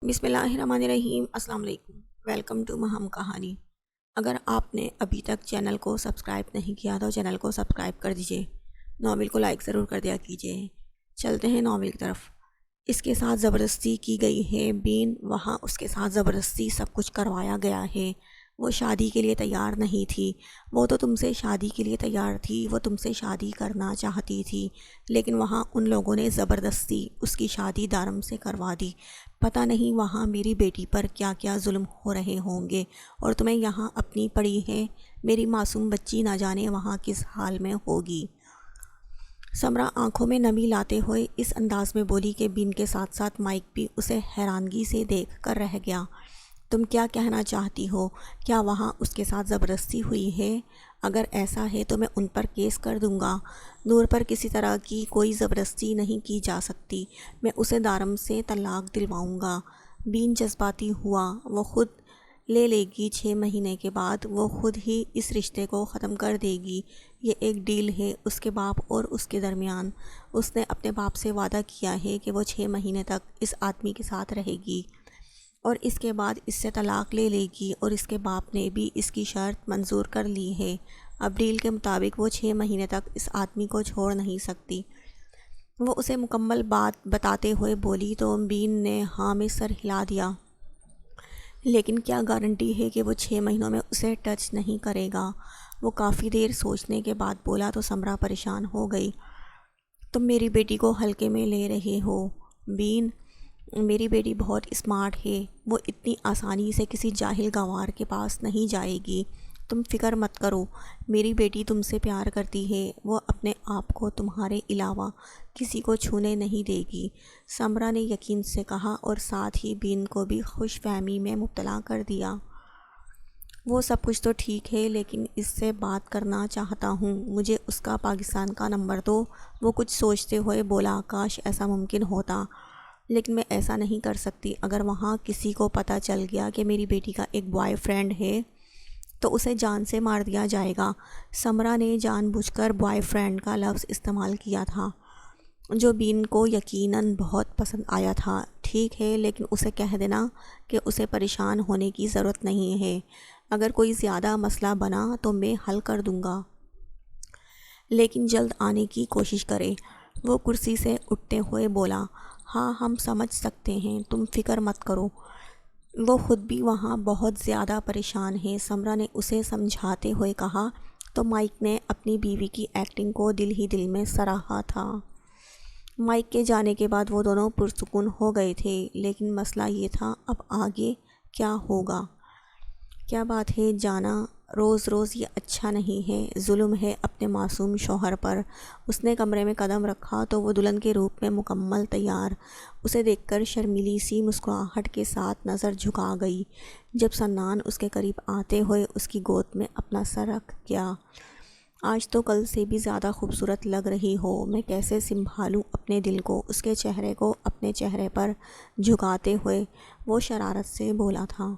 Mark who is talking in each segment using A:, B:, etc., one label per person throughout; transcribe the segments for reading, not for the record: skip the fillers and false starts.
A: بسم اللہ الرحمن الرحیم۔ السلام علیکم، ویلکم ٹو مہم کہانی۔ اگر آپ نے ابھی تک چینل کو سبسکرائب نہیں کیا تو چینل کو سبسکرائب کر دیجئے، ناول کو لائک ضرور کر دیا کیجئے۔ چلتے ہیں ناول کی طرف۔ اس کے ساتھ زبردستی کی گئی ہے بین، وہاں اس کے ساتھ زبردستی سب کچھ کروایا گیا ہے۔ وہ شادی کے لیے تیار نہیں تھی، وہ تو تم سے شادی کے لیے تیار تھی، وہ تم سے شادی کرنا چاہتی تھی، لیکن وہاں ان لوگوں نے زبردستی اس کی شادی دارم سے کروا دی۔ پتہ نہیں وہاں میری بیٹی پر کیا کیا ظلم ہو رہے ہوں گے، اور تمہیں یہاں اپنی پڑی ہے، میری معصوم بچی نہ جانے وہاں کس حال میں ہوگی۔ سمرا آنکھوں میں نمی لاتے ہوئے اس انداز میں بولی کہ بین کے ساتھ ساتھ مائک بھی اسے حیرانگی سے دیکھ کر رہ گیا۔ تم کیا کہنا چاہتی ہو؟ کیا وہاں اس کے ساتھ زبردستی ہوئی ہے؟ اگر ایسا ہے تو میں ان پر کیس کر دوں گا۔ نور پر کسی طرح کی کوئی زبردستی نہیں کی جا سکتی، میں اسے دارم سے طلاق دلواؤں گا۔ بین جذباتی ہوا۔ وہ خود لے لے گی، 6 مہینے کے بعد وہ خود ہی اس رشتے کو ختم کر دے گی۔ یہ ایک ڈیل ہے اس کے باپ اور اس کے درمیان۔ اس نے اپنے باپ سے وعدہ کیا ہے کہ وہ 6 مہینے تک اس آدمی کے ساتھ رہے گی اور اس کے بعد اس سے طلاق لے لے گی، اور اس کے باپ نے بھی اس کی شرط منظور کر لی ہے۔ اب ڈیل کے مطابق وہ 6 مہینے تک اس آدمی کو چھوڑ نہیں سکتی۔ وہ اسے مکمل بات بتاتے ہوئے بولی تو بین نے ہاں میں سر ہلا دیا۔ لیکن کیا گارنٹی ہے کہ وہ 6 مہینوں میں اسے ٹچ نہیں کرے گا؟ وہ کافی دیر سوچنے کے بعد بولا تو سمرا پریشان ہو گئی۔ تم میری بیٹی کو ہلکے میں لے رہے ہو بین، میری بیٹی بہت اسمارٹ ہے، وہ اتنی آسانی سے کسی جاہل گنوار کے پاس نہیں جائے گی۔ تم فکر مت کرو، میری بیٹی تم سے پیار کرتی ہے، وہ اپنے آپ کو تمہارے علاوہ کسی کو چھونے نہیں دے گی، سمرا نے یقین سے کہا، اور ساتھ ہی بین کو بھی خوش فہمی میں مبتلا کر دیا۔ وہ سب کچھ تو ٹھیک ہے، لیکن اس سے بات کرنا چاہتا ہوں، مجھے اس کا پاکستان کا نمبر دو۔ وہ کچھ سوچتے ہوئے بولا، کاش ایسا ممکن ہوتا، لیکن میں ایسا نہیں کر سکتی۔ اگر وہاں کسی کو پتہ چل گیا کہ میری بیٹی کا ایک بوائے فرینڈ ہے تو اسے جان سے مار دیا جائے گا۔ سمرا نے جان بوجھ کر بوائے فرینڈ کا لفظ استعمال کیا تھا، جو بین کو یقیناً بہت پسند آیا تھا۔ ٹھیک ہے، لیکن اسے کہہ دینا کہ اسے پریشان ہونے کی ضرورت نہیں ہے، اگر کوئی زیادہ مسئلہ بنا تو میں حل کر دوں گا، لیکن جلد آنے کی کوشش کرے۔ وہ کرسی سے اٹھتے ہوئے بولا، ہاں ہم سمجھ سکتے ہیں، تم فکر مت کرو۔ وہ خود بھی وہاں بہت زیادہ پریشان ہے، سمرا نے اسے سمجھاتے ہوئے کہا، تو مائک نے اپنی بیوی کی ایکٹنگ کو دل ہی دل میں سراہا تھا۔ مائک کے جانے کے بعد وہ دونوں پرسکون ہو گئے تھے، لیکن مسئلہ یہ تھا اب آگے کیا ہوگا۔ کیا بات ہے جانا، روز روز یہ اچھا نہیں ہے، ظلم ہے اپنے معصوم شوہر پر۔ اس نے کمرے میں قدم رکھا تو وہ دلہن کے روپ میں مکمل تیار، اسے دیکھ کر شرمیلی سی مسکراہٹ کے ساتھ نظر جھکا گئی۔ جب سنان اس کے قریب آتے ہوئے اس کی گود میں اپنا سر رکھ گیا، آج تو کل سے بھی زیادہ خوبصورت لگ رہی ہو، میں کیسے سنبھالوں اپنے دل کو؟ اس کے چہرے کو اپنے چہرے پر جھکاتے ہوئے وہ شرارت سے بولا تھا۔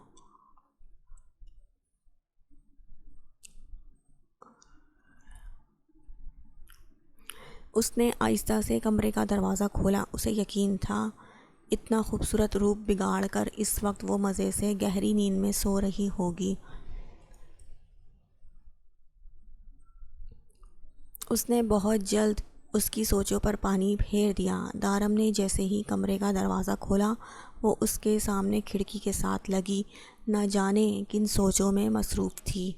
A: اس نے آہستہ سے کمرے کا دروازہ کھولا۔ اسے یقین تھا اتنا خوبصورت روپ بگاڑ کر اس وقت وہ مزے سے گہری نیند میں سو رہی ہوگی۔ اس نے بہت جلد اس کی سوچوں پر پانی پھیر دیا۔ دارم نے جیسے ہی کمرے کا دروازہ کھولا، وہ اس کے سامنے کھڑکی کے ساتھ لگی، نہ جانے کن سوچوں میں مصروف تھی۔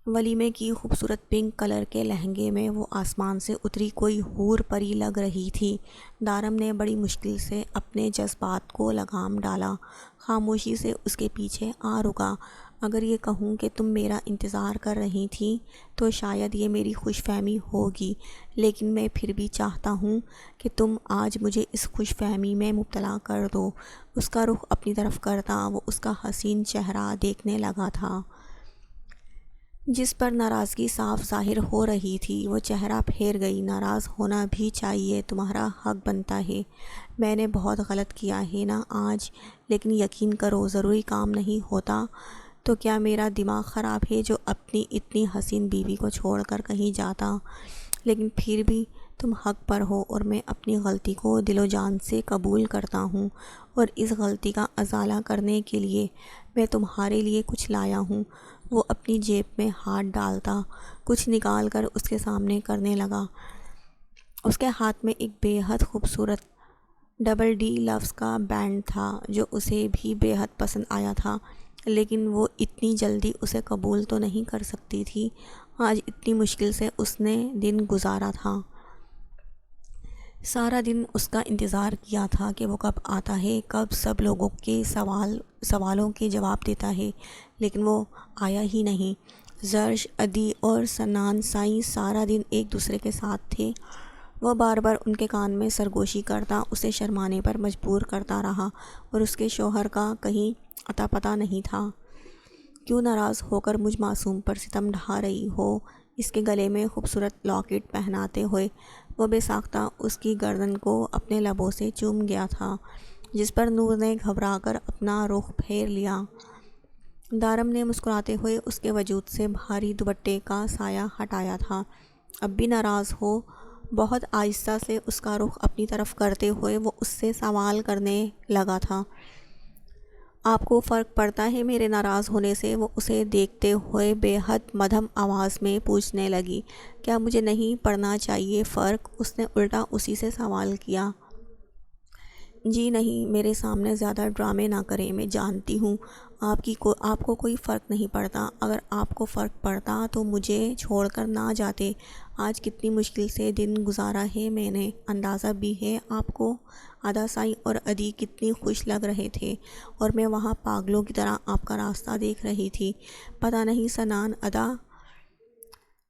A: ولیمے کی خوبصورت پنک کلر کے لہنگے میں وہ آسمان سے اتری کوئی حور پری لگ رہی تھی۔ دارم نے بڑی مشکل سے اپنے جذبات کو لگام ڈالا، خاموشی سے اس کے پیچھے آ رکا۔ اگر یہ کہوں کہ تم میرا انتظار کر رہی تھیں تو شاید یہ میری خوش فہمی ہوگی، لیکن میں پھر بھی چاہتا ہوں کہ تم آج مجھے اس خوش فہمی میں مبتلا کر دو۔ اس کا رخ اپنی طرف کرتا وہ اس کا حسین چہرہ دیکھنے لگا تھا، جس پر ناراضگی صاف ظاہر ہو رہی تھی۔ وہ چہرہ پھیر گئی، ناراض ہونا بھی چاہیے، تمہارا حق بنتا ہے، میں نے بہت غلط کیا ہے نا آج، لیکن یقین کرو ضروری کام نہیں ہوتا تو کیا میرا دماغ خراب ہے جو اپنی اتنی حسین بیوی کو چھوڑ کر کہیں جاتا؟ لیکن پھر بھی تم حق پر ہو اور میں اپنی غلطی کو دل و جان سے قبول کرتا ہوں، اور اس غلطی کا ازالہ کرنے کے لیے میں تمہارے لیے کچھ لایا ہوں۔ وہ اپنی جیب میں ہاتھ ڈالتا کچھ نکال کر اس کے سامنے کرنے لگا۔ اس کے ہاتھ میں ایک بے حد خوبصورت ڈبل ڈی لفظ کا بینڈ تھا جو اسے بھی بے حد پسند آیا تھا، لیکن وہ اتنی جلدی اسے قبول تو نہیں کر سکتی تھی۔ آج اتنی مشکل سے اس نے دن گزارا تھا۔ سارا دن اس کا انتظار کیا تھا کہ وہ کب آتا ہے، کب سب لوگوں کے سوالوں کے جواب دیتا ہے، لیکن وہ آیا ہی نہیں۔ زرش، عدی اور سنان سائی سارا دن ایک دوسرے کے ساتھ تھے۔ وہ بار بار ان کے کان میں سرگوشی کرتا اسے شرمانے پر مجبور کرتا رہا، اور اس کے شوہر کا کہیں اتا پتہ نہیں تھا۔ کیوں ناراض ہو کر مجھ معصوم پر ستم ڈھا رہی ہو؟ اس کے گلے میں خوبصورت لاکٹ پہناتے ہوئے وہ بے ساختہ اس کی گردن کو اپنے لبوں سے چوم گیا تھا، جس پر نور نے گھبرا کر اپنا رخ پھیر لیا۔ دارم نے مسکراتے ہوئے اس کے وجود سے بھاری دوپٹے کا سایہ ہٹایا تھا۔ اب بھی ناراض ہو؟ بہت آہستہ سے اس کا رخ اپنی طرف کرتے ہوئے وہ اس سے سوال کرنے لگا تھا۔ آپ کو فرق پڑتا ہے میرے ناراض ہونے سے؟ وہ اسے دیکھتے ہوئے بے حد مدھم آواز میں پوچھنے لگی۔ کیا مجھے نہیں پڑنا چاہیے فرق؟ اس نے الٹا اسی سے سوال کیا۔ جی نہیں، میرے سامنے زیادہ ڈرامے نہ کریں، میں جانتی ہوں آپ کو کوئی فرق نہیں پڑتا۔ اگر آپ کو فرق پڑتا تو مجھے چھوڑ کر نہ جاتے۔ آج کتنی مشکل سے دن گزارا ہے میں نے، اندازہ بھی ہے آپ کو؟ ادا سائی اور عدی کتنی خوش لگ رہے تھے، اور میں وہاں پاگلوں کی طرح آپ کا راستہ دیکھ رہی تھی۔ پتہ نہیں سنان، ادا،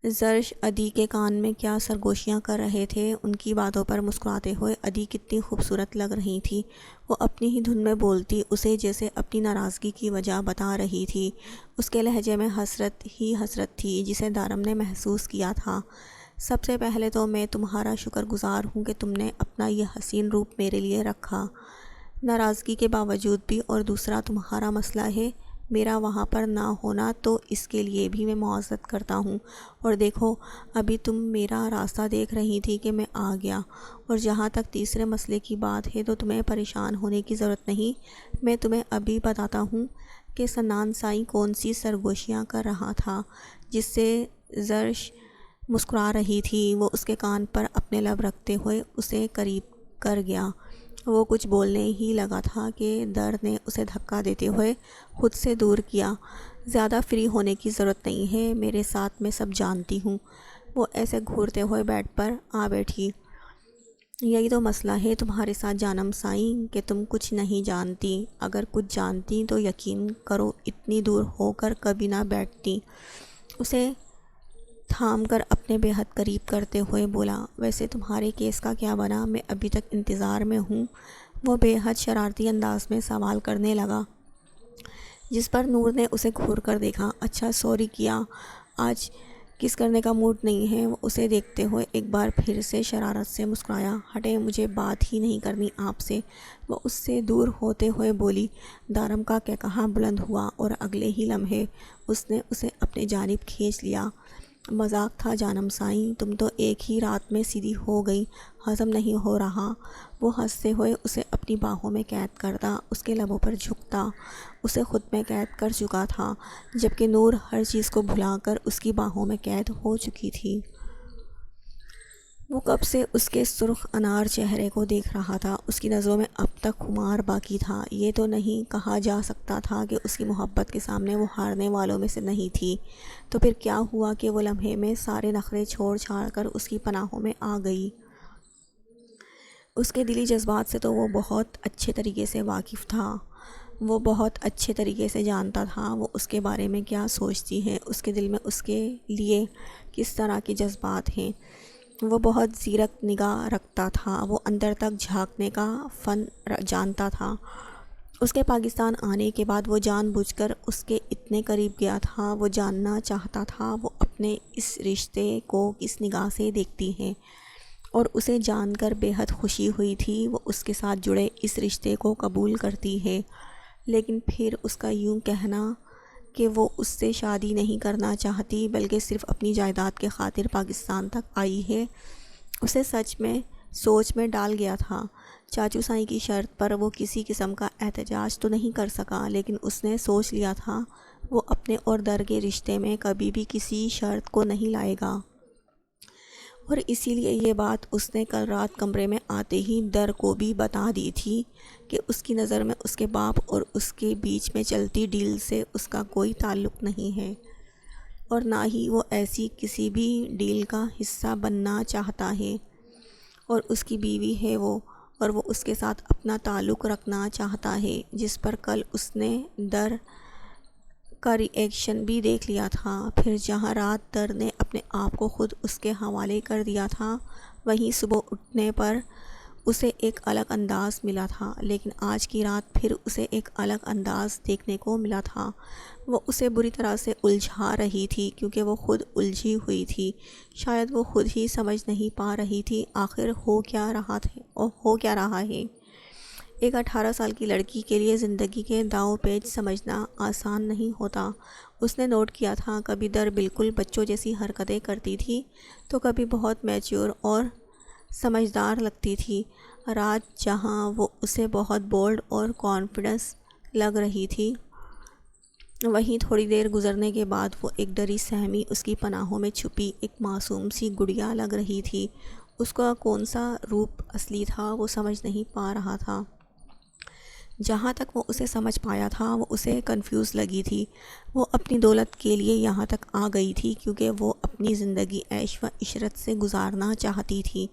A: زرش عدی کے کان میں کیا سرگوشیاں کر رہے تھے۔ ان کی باتوں پر مسکراتے ہوئے عدی کتنی خوبصورت لگ رہی تھی۔ وہ اپنی ہی دھن میں بولتی اسے جیسے اپنی ناراضگی کی وجہ بتا رہی تھی۔ اس کے لہجے میں حسرت ہی حسرت تھی جسے دارم نے محسوس کیا تھا۔ سب سے پہلے تو میں تمہارا شکر گزار ہوں کہ تم نے اپنا یہ حسین روپ میرے لیے رکھا، ناراضگی کے باوجود بھی، اور دوسرا تمہارا مسئلہ ہے میرا وہاں پر نہ ہونا، تو اس کے لیے بھی میں معذرت کرتا ہوں۔ اور دیکھو، ابھی تم میرا راستہ دیکھ رہی تھی کہ میں آ گیا۔ اور جہاں تک تیسرے مسئلے کی بات ہے تو تمہیں پریشان ہونے کی ضرورت نہیں۔ میں تمہیں ابھی بتاتا ہوں کہ سنان سائی کون سی سرگوشیاں کر رہا تھا جس سے زرش مسکرا رہی تھی۔ وہ اس کے کان پر اپنے لب رکھتے ہوئے اسے قریب کر گیا۔ وہ کچھ بولنے ہی لگا تھا کہ درد نے اسے دھکا دیتے ہوئے خود سے دور کیا۔ زیادہ فری ہونے کی ضرورت نہیں ہے، میرے ساتھ میں سب جانتی ہوں۔ وہ ایسے گھورتے ہوئے بیڈ پر آ بیٹھی۔ یہی تو مسئلہ ہے تمہارے ساتھ جانم سائی کہ تم کچھ نہیں جانتی۔ اگر کچھ جانتی تو یقین کرو اتنی دور ہو کر کبھی نہ بیٹھتی۔ اسے تھام کر اپنے بے حد قریب کرتے ہوئے بولا، ویسے تمہارے کیس کا کیا بنا؟ میں ابھی تک انتظار میں ہوں۔ وہ بے حد شرارتی انداز میں سوال کرنے لگا، جس پر نور نے اسے گھور کر دیکھا۔ اچھا، سوری کیا؟ آج کس کرنے کا موڈ نہیں ہے؟ وہ اسے دیکھتے ہوئے ایک بار پھر سے شرارت سے مسکرایا۔ ہٹیں، مجھے بات ہی نہیں کرنی آپ سے۔ وہ اس سے دور ہوتے ہوئے بولی۔ دارم کا کہا بلند ہوا اور اگلے ہی لمحے اس نے اسے اپنے جانب کھینچ لیا۔ مذاق تھا جانم سائی، تم تو ایک ہی رات میں سیدھی ہو گئی، ہضم نہیں ہو رہا۔ وہ ہنستے ہوئے اسے اپنی باہوں میں قید کرتا، اس کے لبوں پر جھکتا۔ اسے خود میں قید کر چکا تھا، جبکہ نور ہر چیز کو بھلا کر اس کی باہوں میں قید ہو چکی تھی۔ وہ کب سے اس کے سرخ انار چہرے کو دیکھ رہا تھا۔ اس کی نظروں میں اب تک خمار باقی تھا۔ یہ تو نہیں کہا جا سکتا تھا کہ اس کی محبت کے سامنے وہ ہارنے والوں میں سے نہیں تھی۔ تو پھر کیا ہوا کہ وہ لمحے میں سارے نخرے چھوڑ چھاڑ کر اس کی پناہوں میں آ گئی؟ اس کے دلی جذبات سے تو وہ بہت اچھے طریقے سے واقف تھا۔ وہ بہت اچھے طریقے سے جانتا تھا وہ اس کے بارے میں کیا سوچتی ہے، اس کے دل میں اس کے لیے کس طرح کے جذبات ہیں۔ وہ بہت زیرک نگاہ رکھتا تھا، وہ اندر تک جھانکنے کا فن جانتا تھا۔ اس کے پاکستان آنے کے بعد وہ جان بوجھ کر اس کے اتنے قریب گیا تھا۔ وہ جاننا چاہتا تھا وہ اپنے اس رشتے کو کس نگاہ سے دیکھتی ہے، اور اسے جان کر بے حد خوشی ہوئی تھی وہ اس کے ساتھ جڑے اس رشتے کو قبول کرتی ہے۔ لیکن پھر اس کا یوں کہنا کہ وہ اس سے شادی نہیں کرنا چاہتی بلکہ صرف اپنی جائیداد کے خاطر پاکستان تک آئی ہے، اسے سچ میں سوچ میں ڈال گیا تھا۔ چاچو سائیں کی شرط پر وہ کسی قسم کا احتجاج تو نہیں کر سکا، لیکن اس نے سوچ لیا تھا وہ اپنے اور در کے رشتے میں کبھی بھی کسی شرط کو نہیں لائے گا، اور اسی لیے یہ بات اس نے کل رات کمرے میں آتے ہی در کو بھی بتا دی تھی کہ اس کی نظر میں اس کے باپ اور اس کے بیچ میں چلتی ڈیل سے اس کا کوئی تعلق نہیں ہے، اور نہ ہی وہ ایسی کسی بھی ڈیل کا حصہ بننا چاہتا ہے، اور اس کی بیوی ہے وہ، اور وہ اس کے ساتھ اپنا تعلق رکھنا چاہتا ہے، جس پر کل اس نے در کا ری ایکشن بھی دیکھ لیا تھا۔ پھر جہاں رات در نے اپنے آپ کو خود اس کے حوالے کر دیا تھا، وہیں صبح اٹھنے پر اسے ایک الگ انداز ملا تھا، لیکن آج کی رات پھر اسے ایک الگ انداز دیکھنے کو ملا تھا۔ وہ اسے بری طرح سے الجھا رہی تھی، کیونکہ وہ خود الجھی ہوئی تھی۔ شاید وہ خود ہی سمجھ نہیں پا رہی تھی آخر ہو کیا رہا ہے۔ ایک 18 سال کی لڑکی کے لیے زندگی کے داؤ پیچ سمجھنا آسان نہیں ہوتا۔ اس نے نوٹ کیا تھا کبھی در بالکل بچوں جیسی حرکتیں کرتی تھی تو کبھی بہت میچور اور سمجھدار لگتی تھی۔ رات جہاں وہ اسے بہت بولڈ اور کانفیڈنس لگ رہی تھی، وہیں تھوڑی دیر گزرنے کے بعد وہ ایک ڈری سہمی اس کی پناہوں میں چھپی ایک معصوم سی گڑیا لگ رہی تھی۔ اس کا کون سا روپ اصلی تھا وہ سمجھ نہیں پا رہا تھا۔ جہاں تک وہ اسے سمجھ پایا تھا وہ اسے کنفیوز لگی تھی۔ وہ اپنی دولت کے لیے یہاں تک آ گئی تھی کیونکہ وہ اپنی زندگی عیش و عشرت سے گزارنا چاہتی تھی،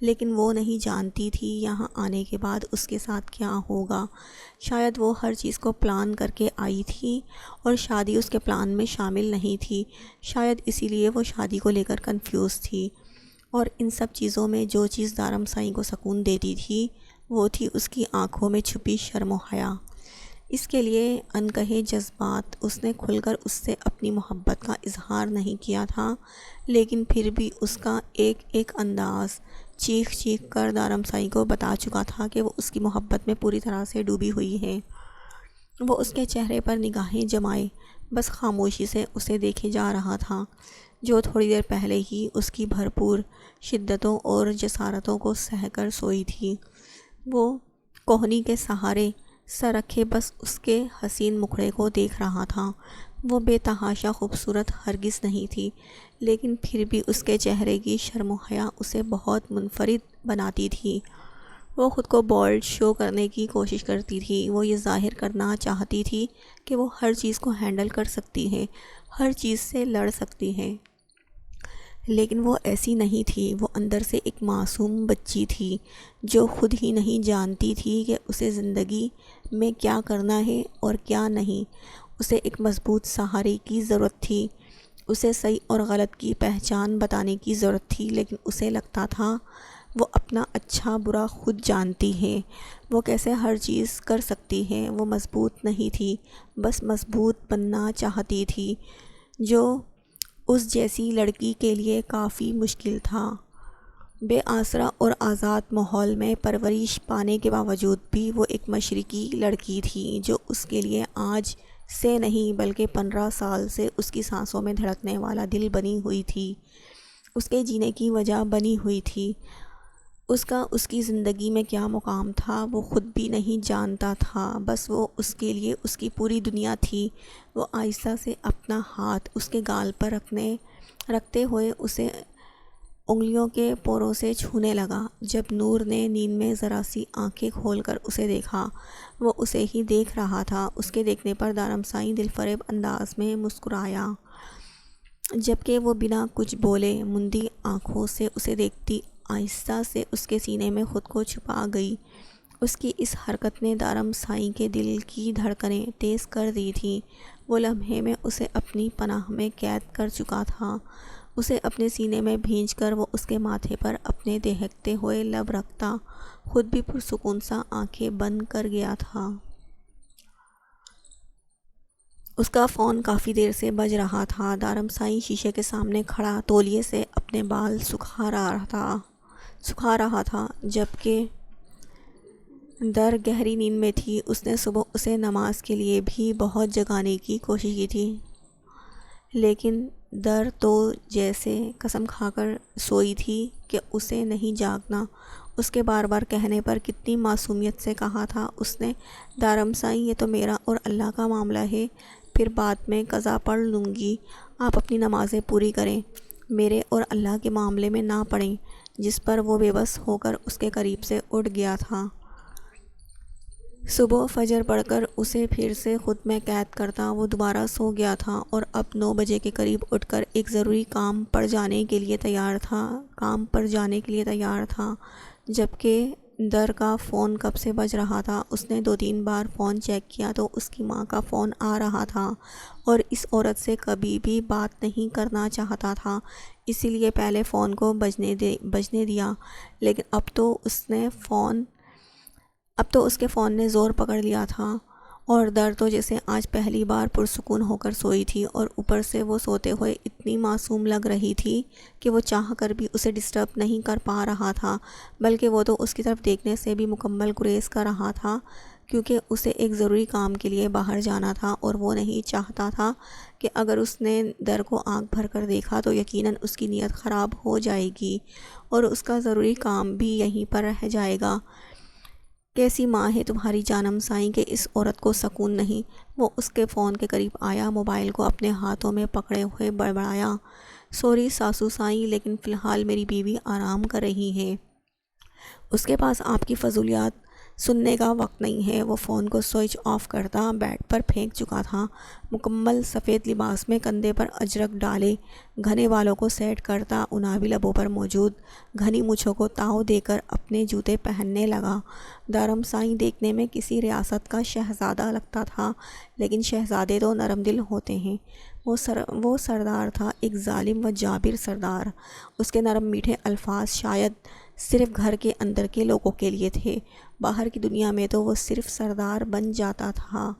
A: لیکن وہ نہیں جانتی تھی یہاں آنے کے بعد اس کے ساتھ کیا ہوگا۔ شاید وہ ہر چیز کو پلان کر کے آئی تھی اور شادی اس کے پلان میں شامل نہیں تھی، شاید اسی لیے وہ شادی کو لے کر کنفیوز تھی، اور ان سب چیزوں میں جو چیز دارم سائیں کو سکون دیتی تھی وہ تھی اس کی آنکھوں میں چھپی شرم و حیا۔ اس کے لیے انکہے جذبات، اس نے کھل کر اس سے اپنی محبت کا اظہار نہیں کیا تھا، لیکن پھر بھی اس کا ایک ایک انداز چیخ چیخ کر دارم سائیں کو بتا چکا تھا کہ وہ اس کی محبت میں پوری طرح سے ڈوبی ہوئی ہے۔ وہ اس کے چہرے پر نگاہیں جمائے بس خاموشی سے اسے دیکھے جا رہا تھا، جو تھوڑی دیر پہلے ہی اس کی بھرپور شدتوں اور جسارتوں کو سہ کر سوئی تھی۔ وہ کوہنی کے سہارے سر رکھے بس اس کے حسین مکھڑے کو دیکھ رہا تھا۔ وہ بے تحاشا خوبصورت ہرگز نہیں تھی، لیکن پھر بھی اس کے چہرے کی شرم و حیا اسے بہت منفرد بناتی تھی۔ وہ خود کو بولڈ شو کرنے کی کوشش کرتی تھی، وہ یہ ظاہر کرنا چاہتی تھی کہ وہ ہر چیز کو ہینڈل کر سکتی ہے، ہر چیز سے لڑ سکتی ہے، لیکن وہ ایسی نہیں تھی۔ وہ اندر سے ایک معصوم بچی تھی جو خود ہی نہیں جانتی تھی کہ اسے زندگی میں کیا کرنا ہے اور کیا نہیں۔ اسے ایک مضبوط سہارے کی ضرورت تھی، اسے صحیح اور غلط کی پہچان بتانے کی ضرورت تھی، لیکن اسے لگتا تھا وہ اپنا اچھا برا خود جانتی ہے، وہ کیسے ہر چیز کر سکتی ہے۔ وہ مضبوط نہیں تھی، بس مضبوط بننا چاہتی تھی، جو اس جیسی لڑکی کے لیے کافی مشکل تھا۔ بے آسرا اور آزاد ماحول میں پرورش پانے کے باوجود بھی وہ ایک مشرقی لڑکی تھی جو اس کے لیے آج سے نہیں بلکہ 15 سال سے اس کی سانسوں میں دھڑکنے والا دل بنی ہوئی تھی، اس کے جینے کی وجہ بنی ہوئی تھی۔ اس کا اس کی زندگی میں کیا مقام تھا وہ خود بھی نہیں جانتا تھا، بس وہ اس کے لیے اس کی پوری دنیا تھی۔ وہ آہستہ سے اپنا ہاتھ اس کے گال پر رکھتے ہوئے اسے انگلیوں کے پوروں سے چھونے لگا۔ جب نور نے نیند میں ذرا سی آنکھیں کھول کر اسے دیکھا، وہ اسے ہی دیکھ رہا تھا۔ اس کے دیکھنے پر دارم سائیں دل فریب انداز میں مسکرایا، جبکہ وہ بنا کچھ بولے مندی آنکھوں سے اسے دیکھتی آہستہ سے اس کے سینے میں خود کو چھپا گئی۔ اس کی اس حرکت نے دارم سائیں کے دل کی دھڑکنیں تیز کر دی تھیں۔ وہ لمحے میں اسے اپنی پناہ میں قید کر چکا تھا، اسے اپنے سینے میں بھینچ کر وہ اس کے ماتھے پر اپنے دہکتے ہوئے لب رکھتا خود بھی پرسکون سا آنکھیں بند کر گیا تھا۔ اس کا فون کافی دیر سے بج رہا تھا۔ دارم سائیں شیشے کے سامنے کھڑا تولیے سے اپنے بال سکھا رہا تھا جبکہ در گہری نیند میں تھی۔ اس نے صبح اسے نماز کے لیے بھی بہت جگانے کی کوشش کی تھی، لیکن در تو جیسے قسم کھا کر سوئی تھی کہ اسے نہیں جاگنا۔ اس کے بار بار کہنے پر کتنی معصومیت سے کہا تھا اس نے، دارم سائیں یہ تو میرا اور اللہ کا معاملہ ہے، پھر بعد میں قضا پڑھ لوں گی، آپ اپنی نمازیں پوری کریں، میرے اور اللہ کے معاملے میں نہ پڑیں، جس پر وہ بے بس ہو کر اس کے قریب سے اٹھ گیا تھا۔ صبح فجر پڑھ کر اسے پھر سے خود میں قید کرتا وہ دوبارہ سو گیا تھا اور اب 9 بجے کے قریب اٹھ کر ایک ضروری کام پر جانے کے لیے تیار تھا جبکہ در کا فون کب سے بج رہا تھا۔ اس نے 2-3 بار فون چیک کیا تو اس کی ماں کا فون آ رہا تھا اور اس عورت سے کبھی بھی بات نہیں کرنا چاہتا تھا، اسی لیے پہلے فون کو بجنے دیا، لیکن اب تو اس کے فون نے زور پکڑ لیا تھا اور در تو جیسے آج پہلی بار پرسکون ہو کر سوئی تھی اور اوپر سے وہ سوتے ہوئے اتنی معصوم لگ رہی تھی کہ وہ چاہ کر بھی اسے ڈسٹرب نہیں کر پا رہا تھا، بلکہ وہ تو اس کی طرف دیکھنے سے بھی مکمل گریز کر رہا تھا کیونکہ اسے ایک ضروری کام کے لیے باہر جانا تھا اور وہ نہیں چاہتا تھا کہ اگر اس نے در کو آنکھ بھر کر دیکھا تو یقیناً اس کی نیت خراب ہو جائے گی اور اس کا ضروری کام بھی یہیں پر رہ جائے گا۔ کیسی ماں ہے تمہاری جانم سائیں کہ اس عورت کو سکون نہیں؟ وہ اس کے فون کے قریب آیا، موبائل کو اپنے ہاتھوں میں پکڑے ہوئے بڑبڑایا، سوری ساسو سائیں، لیکن فی الحال میری بیوی آرام کر رہی ہے، اس کے پاس آپ کی فضولیات سننے کا وقت نہیں ہے۔ وہ فون کو سوئچ آف کرتا بیڈ پر پھینک چکا تھا، مکمل سفید لباس میں کندھے پر اجرک ڈالے گھنے بالوں کو سیٹ کرتا، انابی لبوں پر موجود گھنی مونچھوں کو تاؤ دے کر اپنے جوتے پہننے لگا۔ دارم سائیں دیکھنے میں کسی ریاست کا شہزادہ لگتا تھا، لیکن شہزادے تو نرم دل ہوتے ہیں۔ وہ سردار تھا، ایک ظالم و جابر سردار۔ اس کے نرم میٹھے الفاظ شاید صرف گھر کے اندر کے لوگوں کے لیے تھے، باہر کی دنیا میں تو وہ صرف سردار بن جاتا تھا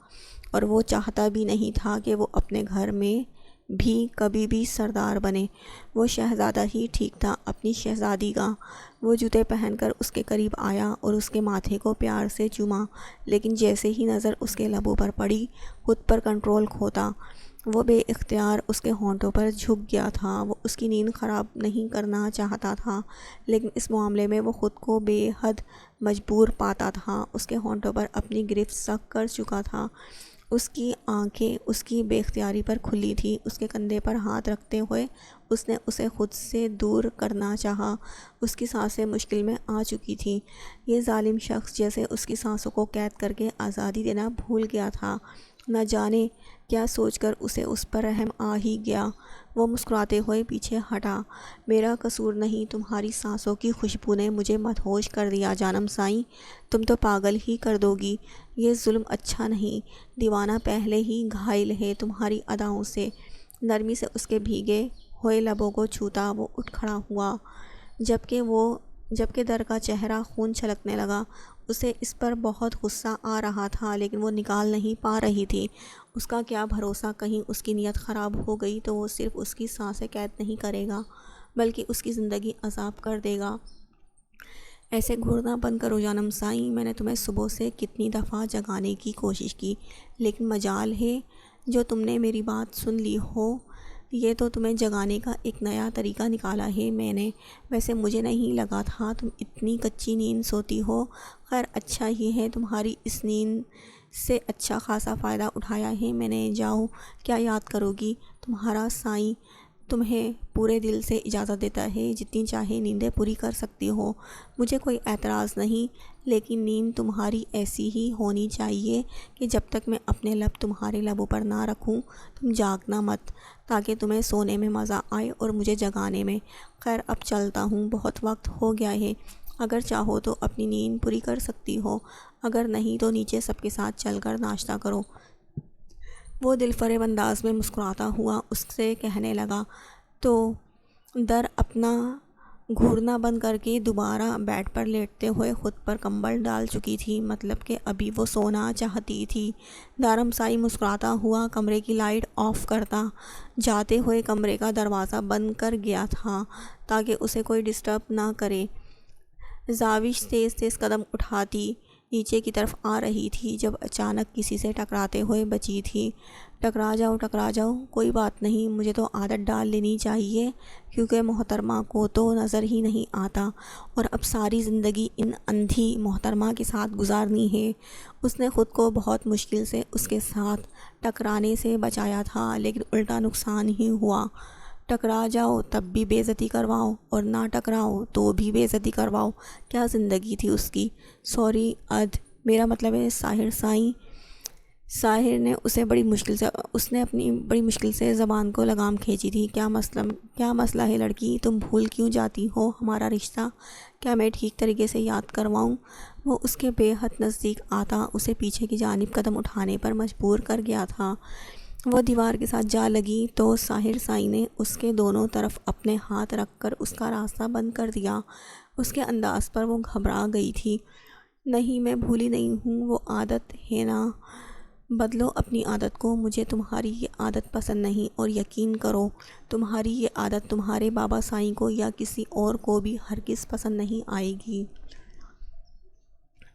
A: اور وہ چاہتا بھی نہیں تھا کہ وہ اپنے گھر میں بھی کبھی بھی سردار بنے۔ وہ شہزادہ ہی ٹھیک تھا، اپنی شہزادی کا۔ وہ جوتے پہن کر اس کے قریب آیا اور اس کے ماتھے کو پیار سے چوما، لیکن جیسے ہی نظر اس کے لبوں پر پڑی خود پر کنٹرول کھوتا، وہ بے اختیار اس کے ہونٹوں پر جھک گیا تھا۔ وہ اس کی نیند خراب نہیں کرنا چاہتا تھا، لیکن اس معاملے میں وہ خود کو بے حد مجبور پاتا تھا۔ اس کے ہونٹوں پر اپنی گرفت سخت کر چکا تھا، اس کی آنکھیں اس کی بے اختیاری پر کھلی تھی۔ اس کے کندھے پر ہاتھ رکھتے ہوئے اس نے اسے خود سے دور کرنا چاہا، اس کی سانسیں مشکل میں آ چکی تھیں۔ یہ ظالم شخص جیسے اس کی سانسوں کو قید کر کے آزادی دینا بھول گیا تھا، نہ جانے کیا سوچ کر اسے اس پر رحم آ ہی گیا۔ وہ مسکراتے ہوئے پیچھے ہٹا، میرا قصور نہیں، تمہاری سانسوں کی خوشبو نے مجھے مدہوش کر دیا جانم سائیں، تم تو پاگل ہی کر دو گی، یہ ظلم اچھا نہیں، دیوانہ پہلے ہی گھائل ہے تمہاری اداؤں سے۔ نرمی سے اس کے بھیگے ہوئے لبوں کو چھوتا وہ اٹھ کھڑا ہوا، جبکہ در کا چہرہ خون چھلکنے لگا۔ اسے اس پر بہت غصہ آ رہا تھا، لیکن وہ نکال نہیں پا رہی تھی۔ اس کا کیا بھروسہ، کہیں اس کی نیت خراب ہو گئی تو وہ صرف اس کی سانسیں قید نہیں کرے گا بلکہ اس کی زندگی عذاب کر دے گا۔ ایسے گھورنا بند کرو جانم سائیں، میں نے تمہیں صبح سے کتنی دفعہ جگانے کی کوشش کی، لیکن مجال ہے جو تم نے میری بات سن لی ہو۔ یہ تو تمہیں جگانے کا ایک نیا طریقہ نکالا ہے میں نے، ویسے مجھے نہیں لگا تھا تم اتنی کچی نیند سوتی ہو۔ خیر اچھا ہی ہے، تمہاری اس نیند سے اچھا خاصا فائدہ اٹھایا ہے میں نے۔ جاؤ، کیا یاد کرو گی؟ تمہارا سائیں تمہیں پورے دل سے اجازت دیتا ہے، جتنی چاہے نیندیں پوری کر سکتی ہو، مجھے کوئی اعتراض نہیں، لیکن نیند تمہاری ایسی ہی ہونی چاہیے کہ جب تک میں اپنے لب تمہارے لبوں پر نہ رکھوں تم جاگنا مت، تاکہ تمہیں سونے میں مزہ آئے اور مجھے جگانے میں۔ خیر اب چلتا ہوں، بہت وقت ہو گیا ہے، اگر چاہو تو اپنی نیند پوری کر سکتی ہو، اگر نہیں تو نیچے سب کے ساتھ چل کر ناشتہ کرو۔ وہ دل فریب انداز میں مسکراتا ہوا اس سے کہنے لگا تو در اپنا گھورنا بند کر کے دوبارہ بیڈ پر لیٹتے ہوئے خود پر کمبل ڈال چکی تھی، مطلب کہ ابھی وہ سونا چاہتی تھی۔ دارم سائیں مسکراتا ہوا کمرے کی لائٹ آف کرتا جاتے ہوئے کمرے کا دروازہ بند کر گیا تھا تاکہ اسے کوئی ڈسٹرب نہ کرے۔ زاوش تیز تیز قدم اٹھاتی نیچے کی طرف آ رہی تھی جب اچانک کسی سے ٹکراتے ہوئے بچی تھی۔ ٹکرا جاؤ کوئی بات نہیں، مجھے تو عادت ڈال لینی چاہیے، کیونکہ محترمہ کو تو نظر ہی نہیں آتا اور اب ساری زندگی ان اندھی محترمہ کے ساتھ گزارنی ہے۔ اس نے خود کو بہت مشکل سے اس کے ساتھ ٹکرانے سے بچایا تھا، لیکن الٹا نقصان ہی ہوا۔ ٹکرا جاؤ تب بھی بے عزتی کرواؤ اور نہ ٹکراؤ تو بھی بے عزتی کرواؤ، کیا زندگی تھی اس کی۔ سوری میرا مطلب ہے ساحر نے اس نے اپنی بڑی مشکل سے زبان کو لگام کھینچی تھی۔ کیا مسئلہ ہے لڑکی، تم بھول کیوں جاتی ہو ہمارا رشتہ؟ کیا میں ٹھیک طریقے سے یاد کرواؤں؟ وہ اس کے بے حد نزدیک آتا اسے پیچھے کی جانب قدم اٹھانے پر مجبور کر گیا تھا۔ وہ دیوار کے ساتھ جا لگی تو ساحر سائی نے اس کے دونوں طرف اپنے ہاتھ رکھ کر اس کا راستہ بند کر دیا۔ اس کے انداز پر وہ گھبرا گئی تھی۔ نہیں، میں بھولی نہیں ہوں، وہ عادت ہے نا، بدلو اپنی عادت کو، مجھے تمہاری یہ عادت پسند نہیں، اور یقین کرو تمہاری یہ عادت تمہارے بابا سائیں کو یا کسی اور کو بھی ہرگز پسند نہیں آئے گی۔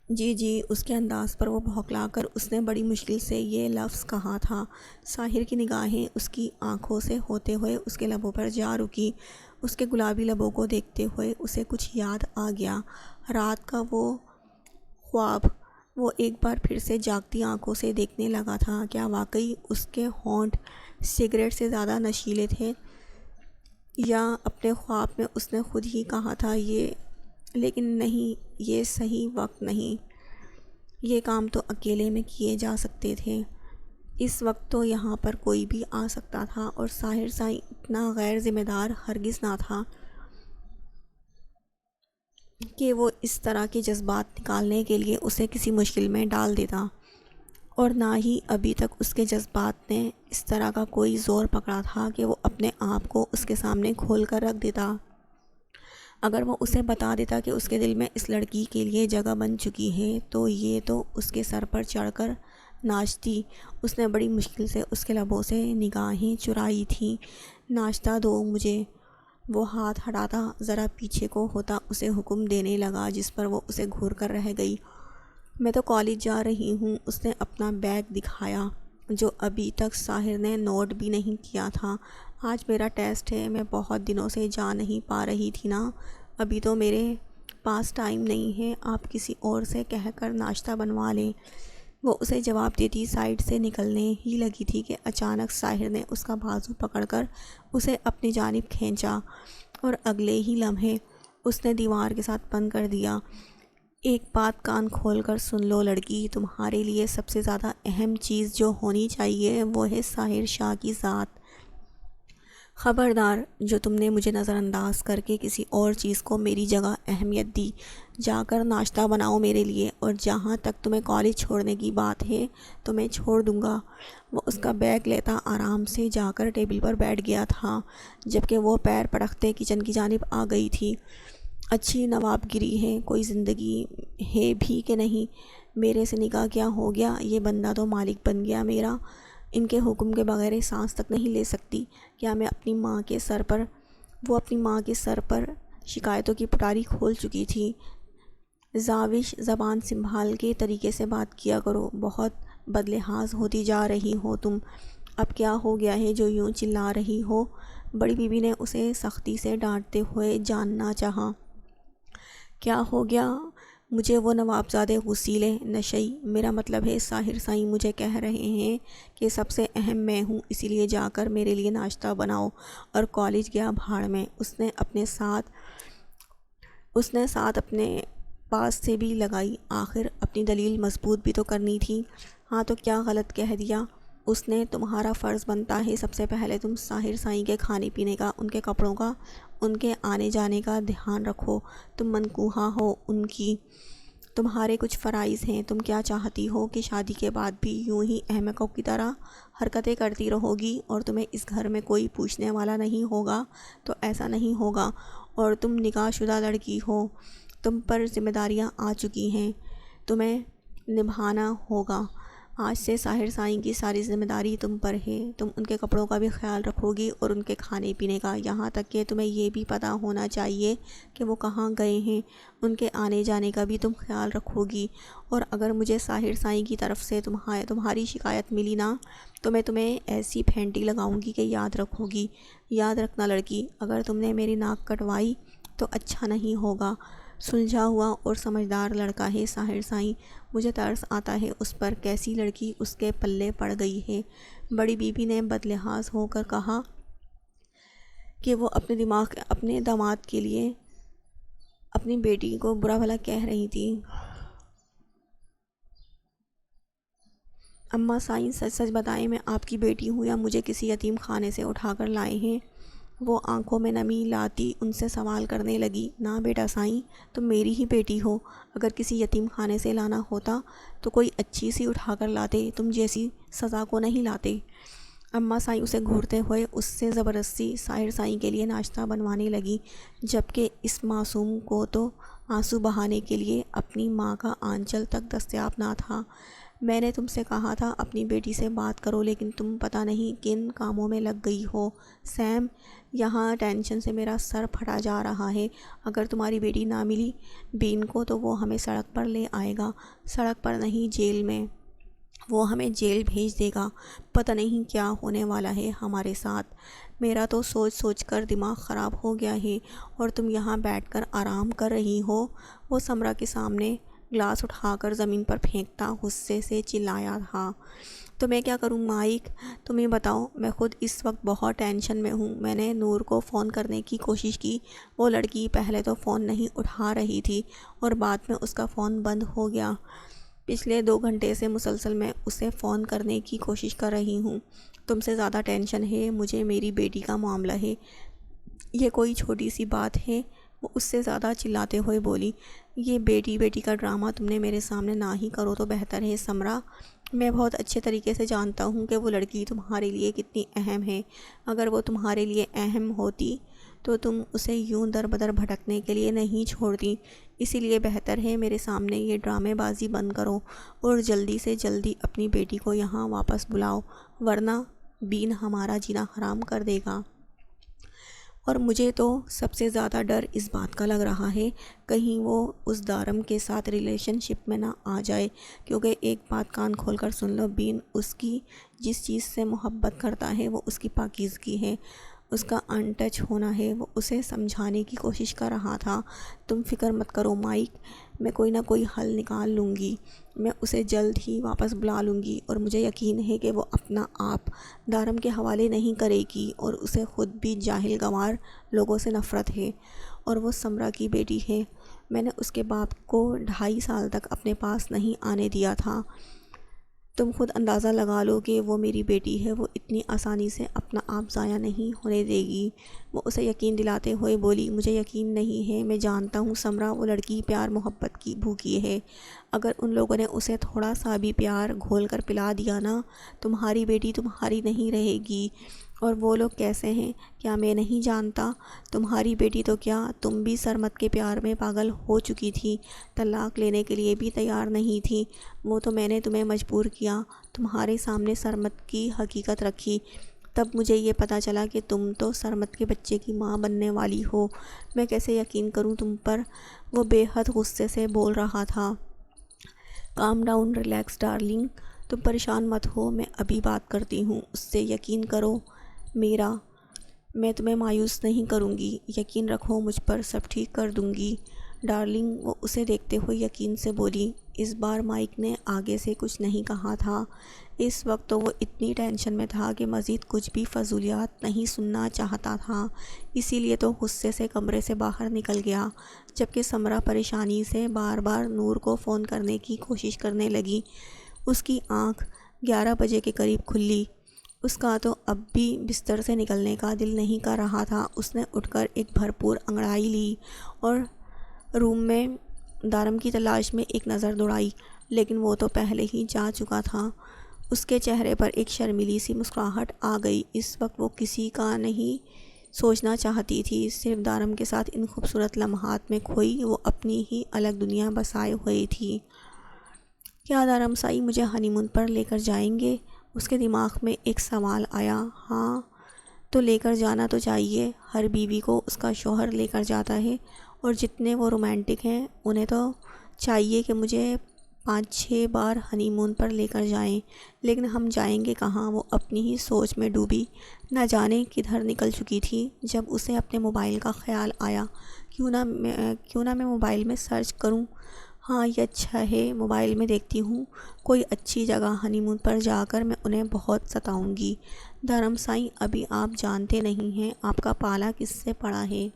A: جی، اس کے انداز پر وہ بھوکلا کر اس نے بڑی مشکل سے یہ لفظ کہا تھا۔ ساحر کی نگاہیں اس کی آنکھوں سے ہوتے ہوئے اس کے لبوں پر جا رکی۔ اس کے گلابی لبوں کو دیکھتے ہوئے اسے کچھ یاد آ گیا، رات کا وہ خواب۔ وہ ایک بار پھر سے جاگتی آنکھوں سے دیکھنے لگا تھا۔ کیا واقعی اس کے ہونٹ سگریٹ سے زیادہ نشیلے تھے، یا اپنے خواب میں اس نے خود ہی کہا تھا لیکن نہیں، یہ صحیح وقت نہیں، یہ کام تو اکیلے میں کیے جا سکتے تھے۔ اس وقت تو یہاں پر کوئی بھی آ سکتا تھا، اور ساحر سائی اتنا غیر ذمہ دار ہرگز نہ تھا کہ وہ اس طرح کے جذبات نکالنے کے لیے اسے کسی مشکل میں ڈال دیتا، اور نہ ہی ابھی تک اس کے جذبات نے اس طرح کا کوئی زور پکڑا تھا کہ وہ اپنے آپ کو اس کے سامنے کھول کر رکھ دیتا۔ اگر وہ اسے بتا دیتا کہ اس کے دل میں اس لڑکی کے لیے جگہ بن چکی ہے تو یہ تو اس کے سر پر چڑھ کر ناچتی۔ اس نے بڑی مشکل سے اس کے لبوں سے نگاہیں چرائی تھیں۔ ناشتہ دو مجھے، وہ ہاتھ ہٹاتا ذرا پیچھے کو ہوتا اسے حکم دینے لگا، جس پر وہ اسے گھور کر رہ گئی۔ میں تو کالج جا رہی ہوں، اس نے اپنا بیگ دکھایا جو ابھی تک ساحر نے نوٹ بھی نہیں کیا تھا۔ آج میرا ٹیسٹ ہے، میں بہت دنوں سے جا نہیں پا رہی تھی نا، ابھی تو میرے پاس ٹائم نہیں ہے، آپ کسی اور سے کہہ کر ناشتہ بنوا لیں۔ وہ اسے جواب دیتی سائڈ سے نکلنے ہی لگی تھی کہ اچانک ساحر نے اس کا بازو پکڑ کر اسے اپنی جانب کھینچا، اور اگلے ہی لمحے اس نے دیوار کے ساتھ بند کر دیا۔ ایک بات کان کھول کر سن لو لڑکی، تمہارے لیے سب سے زیادہ اہم چیز جو ہونی چاہیے وہ ہے ساحر شاہ کی ذات۔ خبردار، جو تم نے مجھے نظر انداز کر کے کسی اور چیز کو میری جگہ اہمیت دی، جا کر ناشتہ بناؤ میرے لیے، اور جہاں تک تمہیں کالج چھوڑنے کی بات ہے تو میں چھوڑ دوں گا۔ وہ اس کا بیگ لیتا آرام سے جا کر ٹیبل پر بیٹھ گیا تھا، جبکہ وہ پیر پٹکتے کچن کی جانب آ گئی تھی۔ اچھی نواب گری ہے، کوئی زندگی ہے بھی کہ نہیں؟ میرے سے نکاح کیا ہو گیا؟ یہ بندہ تو مالک بن گیا میرا، ان کے حکم کے بغیر سانس تک نہیں لے سکتی۔ کیا میں اپنی ماں کے سر پر شکایتوں کی پٹاری کھول چکی تھی۔ زاوش، زبان سنبھال کے طریقے سے بات کیا کرو، بہت بدلحاظ ہوتی جا رہی ہو تم۔ اب کیا ہو گیا ہے جو یوں چلا رہی ہو؟ بڑی بیوی نے اسے سختی سے ڈانٹتے ہوئے جاننا چاہا۔ کیا ہو گیا؟ مجھے وہ نوابزادے غسیلے نشئی، میرا مطلب ہے ساحر سائیں مجھے کہہ رہے ہیں کہ سب سے اہم میں ہوں، اسی لیے جا کر میرے لیے ناشتہ بناؤ۔ اور کالج گیا بھاڑ میں، اس نے ساتھ اپنے پاس سے بھی لگائی، آخر اپنی دلیل مضبوط بھی تو کرنی تھی۔ ہاں تو کیا غلط کہہ دیا اس نے؟ تمہارا فرض بنتا ہے سب سے پہلے تم ساحر سائیں کے کھانے پینے کا، ان کے کپڑوں کا، ان کے آنے جانے کا دھیان رکھو۔ تم منکوحہ ہو ان کی، تمہارے کچھ فرائض ہیں۔ تم کیا چاہتی ہو کہ شادی کے بعد بھی یوں ہی احمقوں کی طرح حرکتیں کرتی رہو گی اور تمہیں اس گھر میں کوئی پوچھنے والا نہیں ہوگا؟ تو ایسا نہیں ہوگا، اور تم نکاح شدہ لڑکی ہو، تم پر ذمہ داریاں آ چکی ہیں، تمہیں نبھانا ہوگا۔ آج سے ساحر سائیں کی ساری ذمہ داری تم پر ہے۔ تم ان کے کپڑوں کا بھی خیال رکھو گی اور ان کے کھانے پینے کا، یہاں تک کہ تمہیں یہ بھی پتہ ہونا چاہیے کہ وہ کہاں گئے ہیں۔ ان کے آنے جانے کا بھی تم خیال رکھو گی، اور اگر مجھے ساحر سائیں کی طرف سے تمہاری شکایت ملی نا تو میں تمہیں ایسی پھینٹی لگاؤں گی کہ یاد رکھو گی۔ یاد رکھنا لڑکی، اگر تم نے میری ناک کٹوائی تو اچھا نہیں ہوگا۔ سلجھا ہوا اور سمجھدار لڑکا ہے ساحر سائیں، مجھے ترس آتا ہے اس پر، کیسی لڑکی اس کے پلے پڑ گئی ہے۔ بڑی بیوی نے بدلحاظ ہو کر کہا کہ وہ اپنے داماد کے لیے اپنی بیٹی کو برا بھلا کہہ رہی تھی۔ اماں سائیں، سچ سچ بتائیں، میں آپ کی بیٹی ہوں یا مجھے کسی یتیم خانے سے اٹھا کر لائے ہیں؟ وہ آنکھوں میں نمی لاتی ان سے سوال کرنے لگی۔ نا بیٹا سائیں، تم میری ہی بیٹی ہو۔ اگر کسی یتیم خانے سے لانا ہوتا تو کوئی اچھی سی اٹھا کر لاتے، تم جیسی سزا کو نہیں لاتے۔ اماں سائیں اسے گھورتے ہوئے اس سے زبردستی ساحر سائیں کے لیے ناشتہ بنوانے لگی، جبکہ اس معصوم کو تو آنسو بہانے کے لیے اپنی ماں کا آنچل تک دستیاب نہ تھا۔ میں نے تم سے کہا تھا اپنی بیٹی سے بات کرو، لیکن تم پتہ نہیں کن کاموں میں لگ گئی ہو۔ سیم، یہاں ٹینشن سے میرا سر پھٹا جا رہا ہے۔ اگر تمہاری بیٹی نہ ملی بین کو تو وہ ہمیں سڑک پر لے آئے گا۔ سڑک پر نہیں، جیل میں۔ وہ ہمیں جیل بھیج دے گا۔ پتہ نہیں کیا ہونے والا ہے ہمارے ساتھ۔ میرا تو سوچ سوچ کر دماغ خراب ہو گیا ہے، اور تم یہاں بیٹھ کر آرام کر رہی ہو۔ وہ سمرا کے سامنے گلاس اٹھا کر زمین پر پھینکتا غصے سے چلایا تھا۔ تو میں کیا کروں مائک؟ تم ہی بتاؤ، میں خود اس وقت بہت ٹینشن میں ہوں۔ میں نے نور کو فون کرنے کی کوشش کی، وہ لڑکی پہلے تو فون نہیں اٹھا رہی تھی اور بعد میں اس کا فون بند ہو گیا۔ پچھلے 2 گھنٹے سے مسلسل میں اسے فون کرنے کی کوشش کر رہی ہوں۔ تم سے زیادہ ٹینشن ہے مجھے میری بیٹی کا معاملہ ہے۔ یہ کوئی چھوٹی سی بات ہے؟ وہ اس سے زیادہ چلاتے ہوئے بولی۔ یہ بیٹی کا ڈرامہ تم نے میرے سامنے نہ ہی کرو تو بہتر ہے سمرا۔ میں بہت اچھے طریقے سے جانتا ہوں کہ وہ لڑکی تمہارے لیے کتنی اہم ہے۔ اگر وہ تمہارے لیے اہم ہوتی تو تم اسے یوں در بدر بھٹکنے کے لیے نہیں چھوڑتی۔ اسی لیے بہتر ہے میرے سامنے یہ ڈرامے بازی بند کرو اور جلدی سے جلدی اپنی بیٹی کو یہاں واپس بلاؤ، ورنہ بین ہمارا جینا حرام کر دے گا۔ اور مجھے تو سب سے زیادہ ڈر اس بات کا لگ رہا ہے، کہیں وہ اس دارم کے ساتھ ریلیشن شپ میں نہ آ جائے، کیونکہ ایک بات کان کھول کر سن لو، بین اس کی جس چیز سے محبت کرتا ہے وہ اس کی پاکیزگی ہے، اس کا ان ٹچ ہونا ہے۔ وہ اسے سمجھانے کی کوشش کر رہا تھا۔ تم فکر مت کرو مائک، میں کوئی نہ کوئی حل نکال لوں گی۔ میں اسے جلد ہی واپس بلا لوں گی، اور مجھے یقین ہے کہ وہ اپنا آپ دارم کے حوالے نہیں کرے گی، اور اسے خود بھی جاہل گنوار لوگوں سے نفرت ہے، اور وہ سمرا کی بیٹی ہے۔ میں نے اس کے باپ کو 2.5 سال تک اپنے پاس نہیں آنے دیا تھا۔ تم خود اندازہ لگا لو کہ وہ میری بیٹی ہے، وہ اتنی آسانی سے اپنا آپ ضائع نہیں ہونے دے گی۔ وہ اسے یقین دلاتے ہوئے بولی۔ مجھے یقین نہیں ہے، میں جانتا ہوں سمرا، وہ لڑکی پیار محبت کی بھوکی ہے۔ اگر ان لوگوں نے اسے تھوڑا سا بھی پیار گھول کر پلا دیا نا، تمہاری بیٹی تمہاری نہیں رہے گی۔ اور وہ لوگ کیسے ہیں کیا میں نہیں جانتا؟ تمہاری بیٹی تو کیا، تم بھی سرمد کے پیار میں پاگل ہو چکی تھی، طلاق لینے کے لیے بھی تیار نہیں تھی۔ وہ تو میں نے تمہیں مجبور کیا، تمہارے سامنے سرمد کی حقیقت رکھی، تب مجھے یہ پتہ چلا کہ تم تو سرمد کے بچے کی ماں بننے والی ہو۔ میں کیسے یقین کروں تم پر؟ وہ بے حد غصے سے بول رہا تھا۔ کام ڈاؤن، ریلیکس ڈارلنگ، تم پریشان مت ہو، میں ابھی بات کرتی ہوں اس سے، یقین کرو میرا، میں تمہیں مایوس نہیں کروں گی، یقین رکھو مجھ پر، سب ٹھیک کر دوں گی ڈارلنگ۔ وہ اسے دیکھتے ہوئے یقین سے بولی۔ اس بار مائک نے آگے سے کچھ نہیں کہا تھا۔ اس وقت تو وہ اتنی ٹینشن میں تھا کہ مزید کچھ بھی فضولیات نہیں سننا چاہتا تھا، اسی لیے تو غصے سے کمرے سے باہر نکل گیا، جبکہ سمرا پریشانی سے بار بار نور کو فون کرنے کی کوشش کرنے لگی۔ اس کی آنکھ 11 بجے کے قریب کھلی۔ اس کا تو اب بھی بستر سے نکلنے کا دل نہیں کر رہا تھا۔ اس نے اٹھ کر ایک بھرپور انگڑائی لی اور روم میں دارم کی تلاش میں ایک نظر دوڑائی، لیکن وہ تو پہلے ہی جا چکا تھا۔ اس کے چہرے پر ایک شرمیلی سی مسکراہٹ آ گئی۔ اس وقت وہ کسی کا نہیں سوچنا چاہتی تھی، صرف دارم کے ساتھ ان خوبصورت لمحات میں کھوئی وہ اپنی ہی الگ دنیا بسائے ہوئی تھی۔ کیا دارمسائی مجھے ہنی مون پر لے کر جائیں گے؟ اس کے دماغ میں ایک سوال آیا۔ ہاں تو لے کر جانا تو چاہیے، ہر بیوی کو اس کا شوہر لے کر جاتا ہے، اور جتنے وہ رومانٹک ہیں انہیں تو چاہیے کہ مجھے 5-6 بار ہنی مون پر لے کر جائیں، لیکن ہم جائیں گے کہاں؟ وہ اپنی ہی سوچ میں ڈوبی، نہ جانے کدھر نکل چکی تھی۔ جب اسے اپنے موبائل کا خیال آیا، کیوں نہ میں موبائل میں سرچ کروں۔ ہاں یہ اچھا ہے، موبائل میں دیکھتی ہوں کوئی اچھی جگہ، ہنی مون پر جا کر میں انہیں بہت ستاؤں گی۔ دھرمسائی ابھی آپ جانتے نہیں ہیں آپ کا پالا کس سے پڑا ہے۔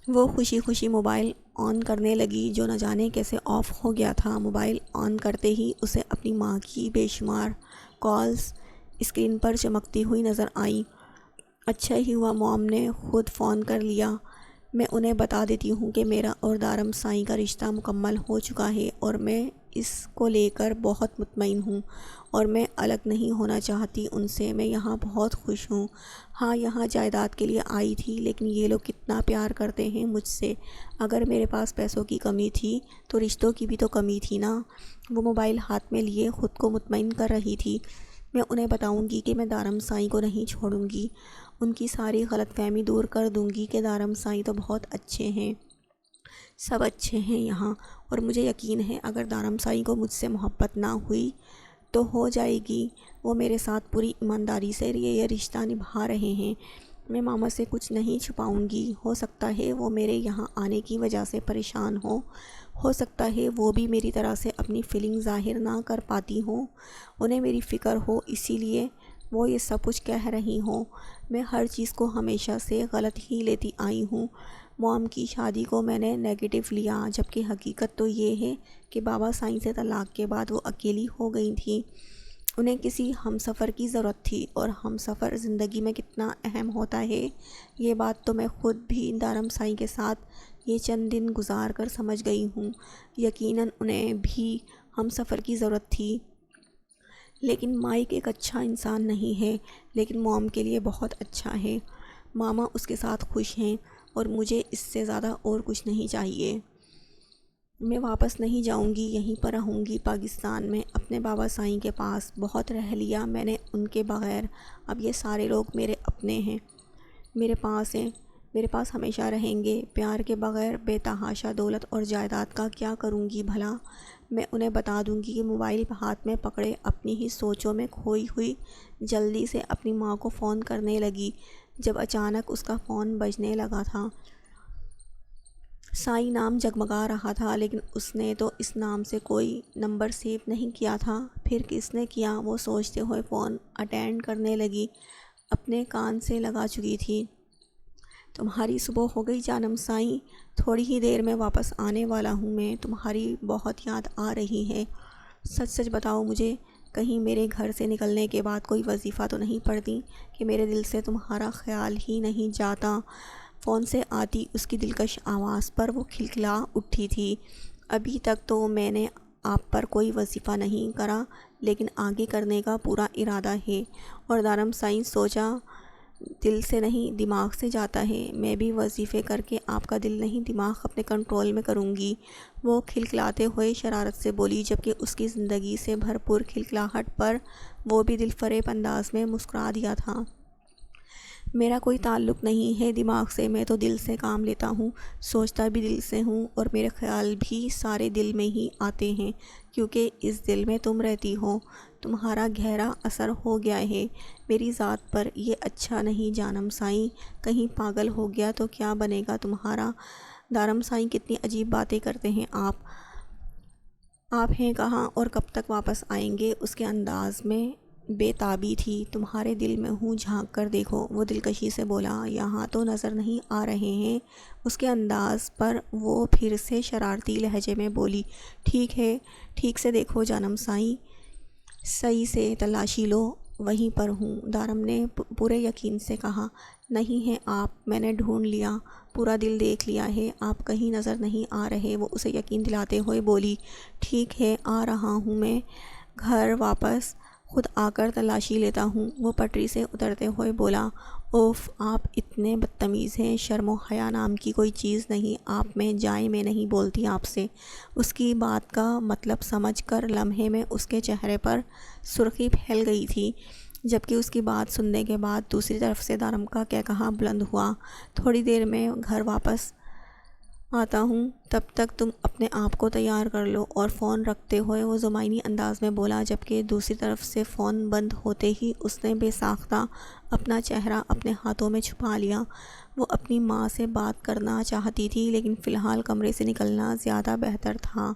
A: وہ خوشی خوشی موبائل آن کرنے لگی، جو نہ جانے کیسے آف ہو گیا تھا۔ موبائل آن کرتے ہی اسے اپنی ماں کی بے شمار کالز اسکرین پر چمکتی ہوئی نظر آئیں۔ اچھا ہی ہوا موم نے خود فون کر لیا۔ میں انہیں بتا دیتی ہوں کہ میرا اور دارمسائی کا رشتہ مکمل ہو چکا ہے، اور میں اس کو لے کر بہت مطمئن ہوں، اور میں الگ نہیں ہونا چاہتی ان سے۔ میں یہاں بہت خوش ہوں۔ ہاں یہاں جائیداد کے لیے آئی تھی، لیکن یہ لوگ کتنا پیار کرتے ہیں مجھ سے۔ اگر میرے پاس پیسوں کی کمی تھی تو رشتوں کی بھی تو کمی تھی نا۔ وہ موبائل ہاتھ میں لیے خود کو مطمئن کر رہی تھی۔ میں انہیں بتاؤں گی کہ میں دارمسائی کو نہیں چھوڑوں گی، ان کی ساری غلط فہمی دور کر دوں گی کہ دارمسائی تو بہت اچھے ہیں، سب اچھے ہیں یہاں، اور مجھے یقین ہے اگر دارمسائی کو مجھ سے محبت نہ ہوئی تو ہو جائے گی۔ وہ میرے ساتھ پوری ایمانداری سے یہ رشتہ نبھا رہے ہیں۔ میں ماما سے کچھ نہیں چھپاؤں گی۔ ہو سکتا ہے وہ میرے یہاں آنے کی وجہ سے پریشان ہو سکتا ہے وہ بھی میری طرح سے اپنی فیلنگ ظاہر نہ کر پاتی ہوں، انہیں میری فکر ہو، اسی لیے وہ یہ سب کچھ کہہ رہی ہوں۔ میں ہر چیز کو ہمیشہ سے غلط ہی لیتی آئی ہوں۔ موم کی شادی کو میں نے نیگیٹو لیا، جبکہ حقیقت تو یہ ہے کہ بابا سائیں سے طلاق کے بعد وہ اکیلی ہو گئی تھیں۔ انہیں کسی ہم سفر کی ضرورت تھی، اور ہم سفر زندگی میں کتنا اہم ہوتا ہے یہ بات تو میں خود بھی دارمسائی کے ساتھ یہ چند دن گزار کر سمجھ گئی ہوں۔ یقیناً انہیں بھی ہم سفر کی ضرورت تھی، لیکن مائک ایک اچھا انسان نہیں ہے، لیکن موم کے لیے بہت اچھا ہے۔ ماما اس کے ساتھ خوش ہیں، اور مجھے اس سے زیادہ اور کچھ نہیں چاہیے۔ میں واپس نہیں جاؤں گی، یہیں پر رہوں گی پاکستان میں، اپنے بابا سائیں کے پاس۔ بہت رہ لیا میں نے ان کے بغیر، اب یہ سارے لوگ میرے اپنے ہیں، میرے پاس ہیں، میرے پاس ہمیشہ رہیں گے۔ پیار کے بغیر بے تحاشا دولت اور جائیداد کا کیا کروں گی بھلا؟ میں انہیں بتا دوں گی کہ موبائل ہاتھ میں پکڑے اپنی ہی سوچوں میں کھوئی ہوئی جلدی سے اپنی ماں کو فون کرنے لگی، جب اچانک اس کا فون بجنے لگا تھا۔ سائیں نام جگمگا رہا تھا، لیکن اس نے تو اس نام سے کوئی نمبر سیو نہیں کیا تھا۔ پھر کس نے کیا؟ وہ سوچتے ہوئے فون اٹینڈ کرنے لگی، اپنے کان سے لگا چکی تھی۔ تمہاری صبح ہو گئی جانم سائیں؟ تھوڑی ہی دیر میں واپس آنے والا ہوں میں، تمہاری بہت یاد آ رہی ہے۔ سچ سچ بتاؤ مجھے، کہیں میرے گھر سے نکلنے کے بعد کوئی وظیفہ تو نہیں پڑتی کہ میرے دل سے تمہارا خیال ہی نہیں جاتا؟ فون سے آتی اس کی دلکش آواز پر وہ کھلکھلا اٹھی تھی۔ ابھی تک تو میں نے آپ پر کوئی وظیفہ نہیں کرا، لیکن آگے کرنے کا پورا ارادہ ہے۔ اور دارمسائی سوچا، دل سے نہیں دماغ سے جاتا ہے۔ میں بھی وظیفے کر کے آپ کا دل نہیں دماغ اپنے کنٹرول میں کروں گی، وہ کھلکھلاتے ہوئے شرارت سے بولی، جبکہ اس کی زندگی سے بھرپور کھلکھلاہٹ پر وہ بھی دل فریب انداز میں مسکرا دیا تھا۔ میرا کوئی تعلق نہیں ہے دماغ سے، میں تو دل سے کام لیتا ہوں، سوچتا بھی دل سے ہوں، اور میرے خیال بھی سارے دل میں ہی آتے ہیں، کیونکہ اس دل میں تم رہتی ہو۔ تمہارا گہرا اثر ہو گیا ہے میری ذات پر، یہ اچھا نہیں جانم سائیں، کہیں پاگل ہو گیا تو کیا بنے گا تمہارا؟ دارمسائی کتنی عجیب باتیں کرتے ہیں آپ ہیں کہاں اور کب تک واپس آئیں گے؟ اس کے انداز میں بے تابی تھی۔ تمہارے دل میں ہوں، جھانک کر دیکھو، وہ دلکشی سے بولا۔ یہاں تو نظر نہیں آ رہے ہیں۔ اس کے انداز پر وہ پھر سے شرارتی لہجے میں بولی، ٹھیک ہے، ٹھیک سے دیکھو جانم سائیں، صحیح سے تلاشی لو، وہیں پر ہوں۔ دارم نے پورے یقین سے کہا، نہیں ہیں آپ، میں نے ڈھونڈ لیا، پورا دل دیکھ لیا ہے، آپ کہیں نظر نہیں آ رہے۔ وہ اسے یقین دلاتے ہوئے بولی، ٹھیک ہے، آ رہا ہوں میں گھر واپس، خود آ کر تلاشی لیتا ہوں۔ وہ پٹری سے اترتے ہوئے بولا، اوف، آپ اتنے بدتمیز ہیں، شرم و حیا نام کی کوئی چیز نہیں آپ میں، جائے میں نہیں بولتی آپ سے۔ اس کی بات کا مطلب سمجھ کر لمحے میں اس کے چہرے پر سرخی پھیل گئی تھی، جبکہ اس کی بات سننے کے بعد دوسری طرف سے دارم کا کہا بلند ہوا، تھوڑی دیر میں گھر واپس آتا ہوں، تب تک تم اپنے آپ کو تیار کر لو۔ اور فون رکھتے ہوئے وہ زمینی انداز میں بولا، جبکہ دوسری طرف سے فون بند ہوتے ہی اس نے بے ساختہ اپنا چہرہ اپنے ہاتھوں میں چھپا لیا۔ وہ اپنی ماں سے بات کرنا چاہتی تھی، لیکن فی الحال کمرے سے نکلنا زیادہ بہتر تھا۔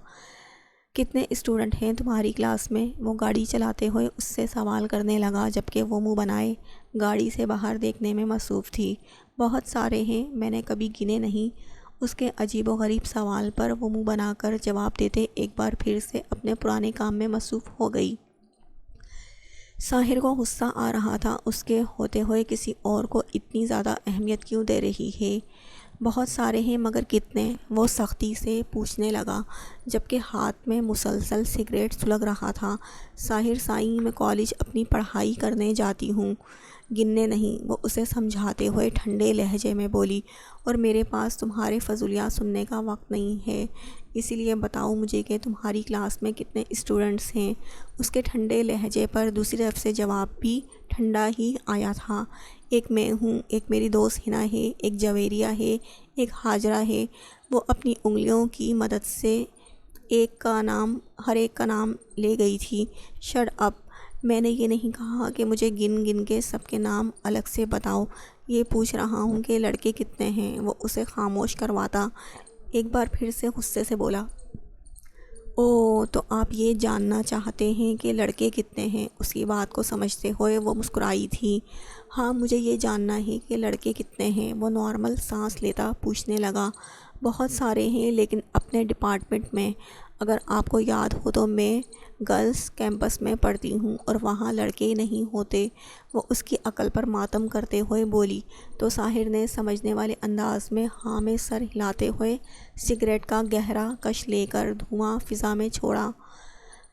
A: کتنے اسٹوڈنٹ ہیں تمہاری کلاس میں؟ وہ گاڑی چلاتے ہوئے اس سے سوال کرنے لگا، جبکہ وہ منہ بنائے گاڑی سے باہر دیکھنے میں مصروف تھی۔ بہت سارے ہیں، میں نے کبھی گنے نہیں۔ اس کے عجیب و غریب سوال پر وہ منہ بنا کر جواب دیتے ایک بار پھر سے اپنے پرانے کام میں مصروف ہو گئی۔ ساحر کو غصہ آ رہا تھا، اس کے ہوتے ہوئے کسی اور کو اتنی زیادہ اہمیت کیوں دے رہی ہے؟ بہت سارے ہیں، مگر کتنے؟ وہ سختی سے پوچھنے لگا، جبکہ ہاتھ میں مسلسل سگریٹ سلگ رہا تھا۔ ساحر سائیں، میں کالج اپنی پڑھائی کرنے جاتی ہوں، گننے نہیں، وہ اسے سمجھاتے ہوئے ٹھنڈے لہجے میں بولی، اور میرے پاس تمہارے فضولیات سننے کا وقت نہیں ہے، اسی لیے بتاؤ مجھے کہ تمہاری کلاس میں کتنے اسٹوڈنٹس ہیں؟ اس کے ٹھنڈے لہجے پر دوسری طرف سے جواب بھی ٹھنڈا ہی آیا تھا، ایک میں ہوں، ایک میری دوست ہنا ہے، ایک جویریہ ہے، ایک ہاجرہ ہے۔ وہ اپنی انگلیوں کی مدد سے ہر ایک کا نام لے گئی تھی۔ شٹ اپ، میں نے یہ نہیں کہا کہ مجھے گن گن کے سب کے نام الگ سے بتاؤ، یہ پوچھ رہا ہوں کہ لڑکے کتنے ہیں۔ وہ اسے خاموش کرواتا ایک بار پھر سے غصے سے بولا، او، تو آپ یہ جاننا چاہتے ہیں کہ لڑکے کتنے ہیں؟ اس کی بات کو سمجھتے ہوئے وہ مسکرائی تھی۔ ہاں، مجھے یہ جاننا ہے کہ لڑکے کتنے ہیں۔ وہ نارمل سانس لیتا پوچھنے لگا، بہت سارے ہیں، لیکن اپنے ڈپارٹمنٹ میں، اگر آپ کو یاد ہو تو میں گرلز کیمپس میں پڑھتی ہوں اور وہاں لڑکے نہیں ہوتے۔ وہ اس کی عقل پر ماتم کرتے ہوئے بولی، تو ساحر نے سمجھنے والے انداز میں ہاں میں سر ہلاتے ہوئے سگریٹ کا گہرا کش لے کر دھواں فضا میں چھوڑا۔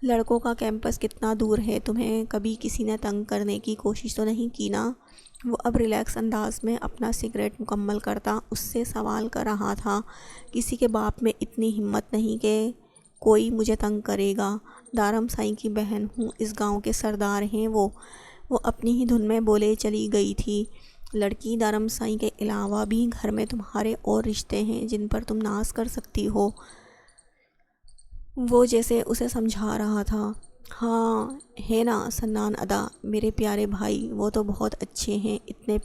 A: لڑکوں کا کیمپس کتنا دور ہے؟ تمہیں کبھی کسی نے تنگ کرنے کی کوشش تو نہیں کی نا؟ وہ اب ریلیکس انداز میں اپنا سگریٹ مکمل کرتا اس سے سوال کر رہا تھا۔ کسی کے باپ میں اتنی ہمت نہیں کہ کوئی مجھے تنگ کرے گا۔ دارم سائیں کی بہن ہوں، اس گاؤں کے سردار ہیں وہ اپنی ہی دھن میں بولے چلی گئی تھی۔ لڑکی، دارم سائیں کے علاوہ بھی گھر میں تمہارے اور رشتے ہیں جن پر تم ناز کر سکتی ہو۔ وہ جیسے اسے سمجھا رہا تھا۔ ہاں ہے نا سنان ادا، میرے پیارے بھائی، وہ تو بہت اچھے ہیں، اتنے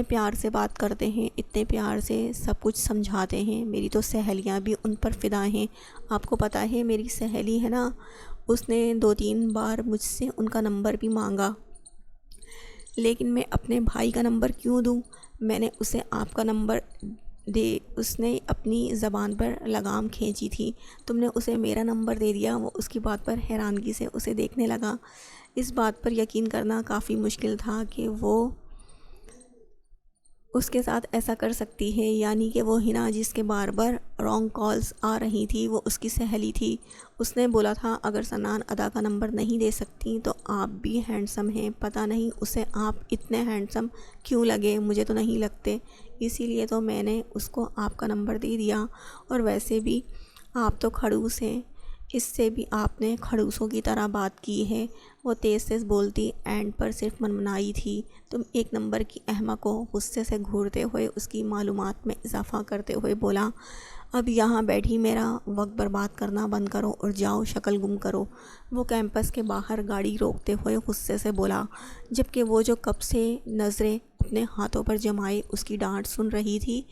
A: پیار سے بات کرتے ہیں، اتنے پیار سے سب کچھ سمجھاتے ہیں۔ میری تو سہیلیاں بھی ان پر فدا ہیں۔ آپ کو پتہ ہے میری سہیلی ہے نا، اس نے 2-3 بار مجھ سے ان کا نمبر بھی مانگا، لیکن میں اپنے بھائی کا نمبر کیوں دوں؟ میں نے اسے آپ کا نمبر دے، اس نے اپنی زبان پر لگام کھینچی تھی، تم نے اسے میرا نمبر دے دیا۔ وہ اس کی بات پر حیرانگی سے اسے دیکھنے لگا۔ اس بات پر یقین کرنا کافی مشکل تھا کہ وہ اس کے ساتھ ایسا کر سکتی ہے، یعنی کہ وہ ہنا جس کے بار بار رانگ کالز آ رہی تھی وہ اس کی سہیلی تھی۔ اس نے بولا تھا، اگر سنان ادا کا نمبر نہیں دے سکتی تو آپ بھی ہینڈسم ہیں، پتہ نہیں اسے آپ اتنے ہینڈسم کیوں لگے، مجھے تو نہیں لگتے، اسی لیے تو میں نے اس کو آپ کا نمبر دے دیا۔ اور ویسے بھی آپ تو کھڑوس ہیں، اس سے بھی آپ نے کھڑوسوں کی طرح بات کی ہے۔ وہ تیز بولتی اینڈ پر صرف منمنائی تھی۔ تم ایک نمبر کی احمق کو غصے سے گھورتے ہوئے اس کی معلومات میں اضافہ کرتے ہوئے بولا، اب یہاں بیٹھی میرا وقت برباد کرنا بند کرو اور جاؤ شکل گم کرو۔ وہ کیمپس کے باہر گاڑی روکتے ہوئے غصے سے بولا، جبکہ وہ جو کب سے نظریں اپنے ہاتھوں پر جمائے اس کی ڈانٹ سن رہی تھی۔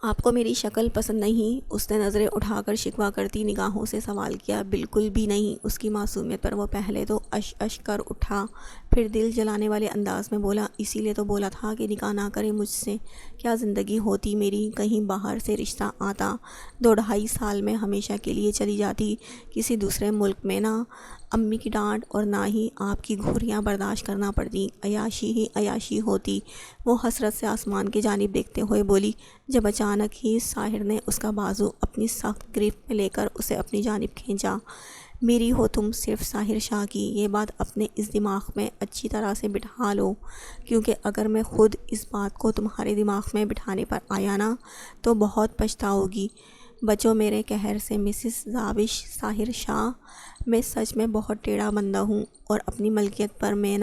A: آپ کو میری شکل پسند نہیں؟ اس نے نظریں اٹھا کر شکوہ کرتی نگاہوں سے سوال کیا۔ بالکل بھی نہیں۔ اس کی معصومیت پر وہ پہلے تو اش کر اٹھا، پھر دل جلانے والے انداز میں بولا، اسی لیے تو بولا تھا کہ نکاح نہ کرے مجھ سے، کیا زندگی ہوتی میری، کہیں باہر سے رشتہ آتا، 2-2.5 سال میں ہمیشہ کے لیے چلی جاتی کسی دوسرے ملک میں نا، امی کی ڈانٹ اور نہ ہی آپ کی گھوریاں برداشت کرنا پڑتی، عیاشی ہی عیاشی ہوتی۔ وہ حسرت سے آسمان کی جانب دیکھتے ہوئے بولی، جب اچانک ہی ساحر نے اس کا بازو اپنی سخت گرفت میں لے کر اسے اپنی جانب کھینچا۔ میری ہو تم صرف ساحر شاہ کی، یہ بات اپنے اس دماغ میں اچھی طرح سے بٹھا لو، کیونکہ اگر میں خود اس بات کو تمہارے دماغ میں بٹھانے پر آیا نا تو بہت پچھتاؤ گی۔ بچو میرے قہر سے مسز زاوش ساحر شاہ، میں سچ میں بہت ٹیڑھا بندہ ہوں، اور اپنی ملکیت پر میں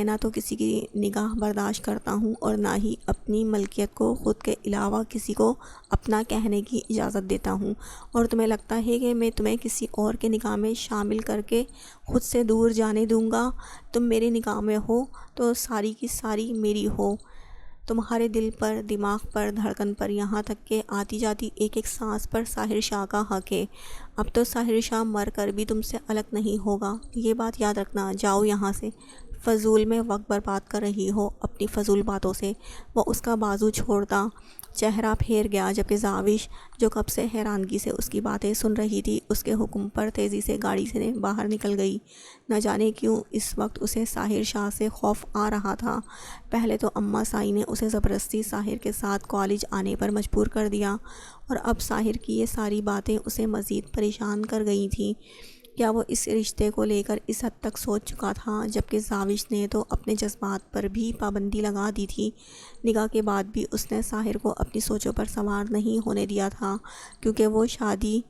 A: نہ تو کسی کی نگاہ برداشت کرتا ہوں اور نہ ہی اپنی ملکیت کو خود کے علاوہ کسی کو اپنا کہنے کی اجازت دیتا ہوں، اور تمہیں لگتا ہے کہ میں تمہیں کسی اور کے نگاہ میں شامل کر کے خود سے دور جانے دوں گا؟ تم میری نگاہ میں ہو تو ساری کی ساری میری ہو۔ تمہارے دل پر، دماغ پر، دھڑکن پر، یہاں تک کہ آتی جاتی ایک ایک سانس پر ساحر شاہ کا حق ہے۔ اب تو ساحر شاہ مر کر بھی تم سے الگ نہیں ہوگا، یہ بات یاد رکھنا۔ جاؤ یہاں سے، فضول میں وقت برباد کر رہی ہو اپنی فضول باتوں سے۔ وہ اس کا بازو چھوڑتا چہرہ پھیر گیا، جبکہ زاوش جو کب سے حیرانگی سے اس کی باتیں سن رہی تھی، اس کے حکم پر تیزی سے گاڑی سے باہر نکل گئی۔ نہ جانے کیوں اس وقت اسے ساحر شاہ سے خوف آ رہا تھا۔ پہلے تو اماں سائی نے اسے زبردستی ساحر کے ساتھ کالج آنے پر مجبور کر دیا، اور اب ساحر کی یہ ساری باتیں اسے مزید پریشان کر گئی تھیں۔ کیا وہ اس رشتے کو لے کر اس حد تک سوچ چکا تھا؟ جبکہ زاوش نے تو اپنے جذبات پر بھی پابندی لگا دی تھی۔ نکاح کے بعد بھی اس نے ساحر کو اپنی سوچوں پر سوار نہیں ہونے دیا تھا، کیونکہ وہ شادی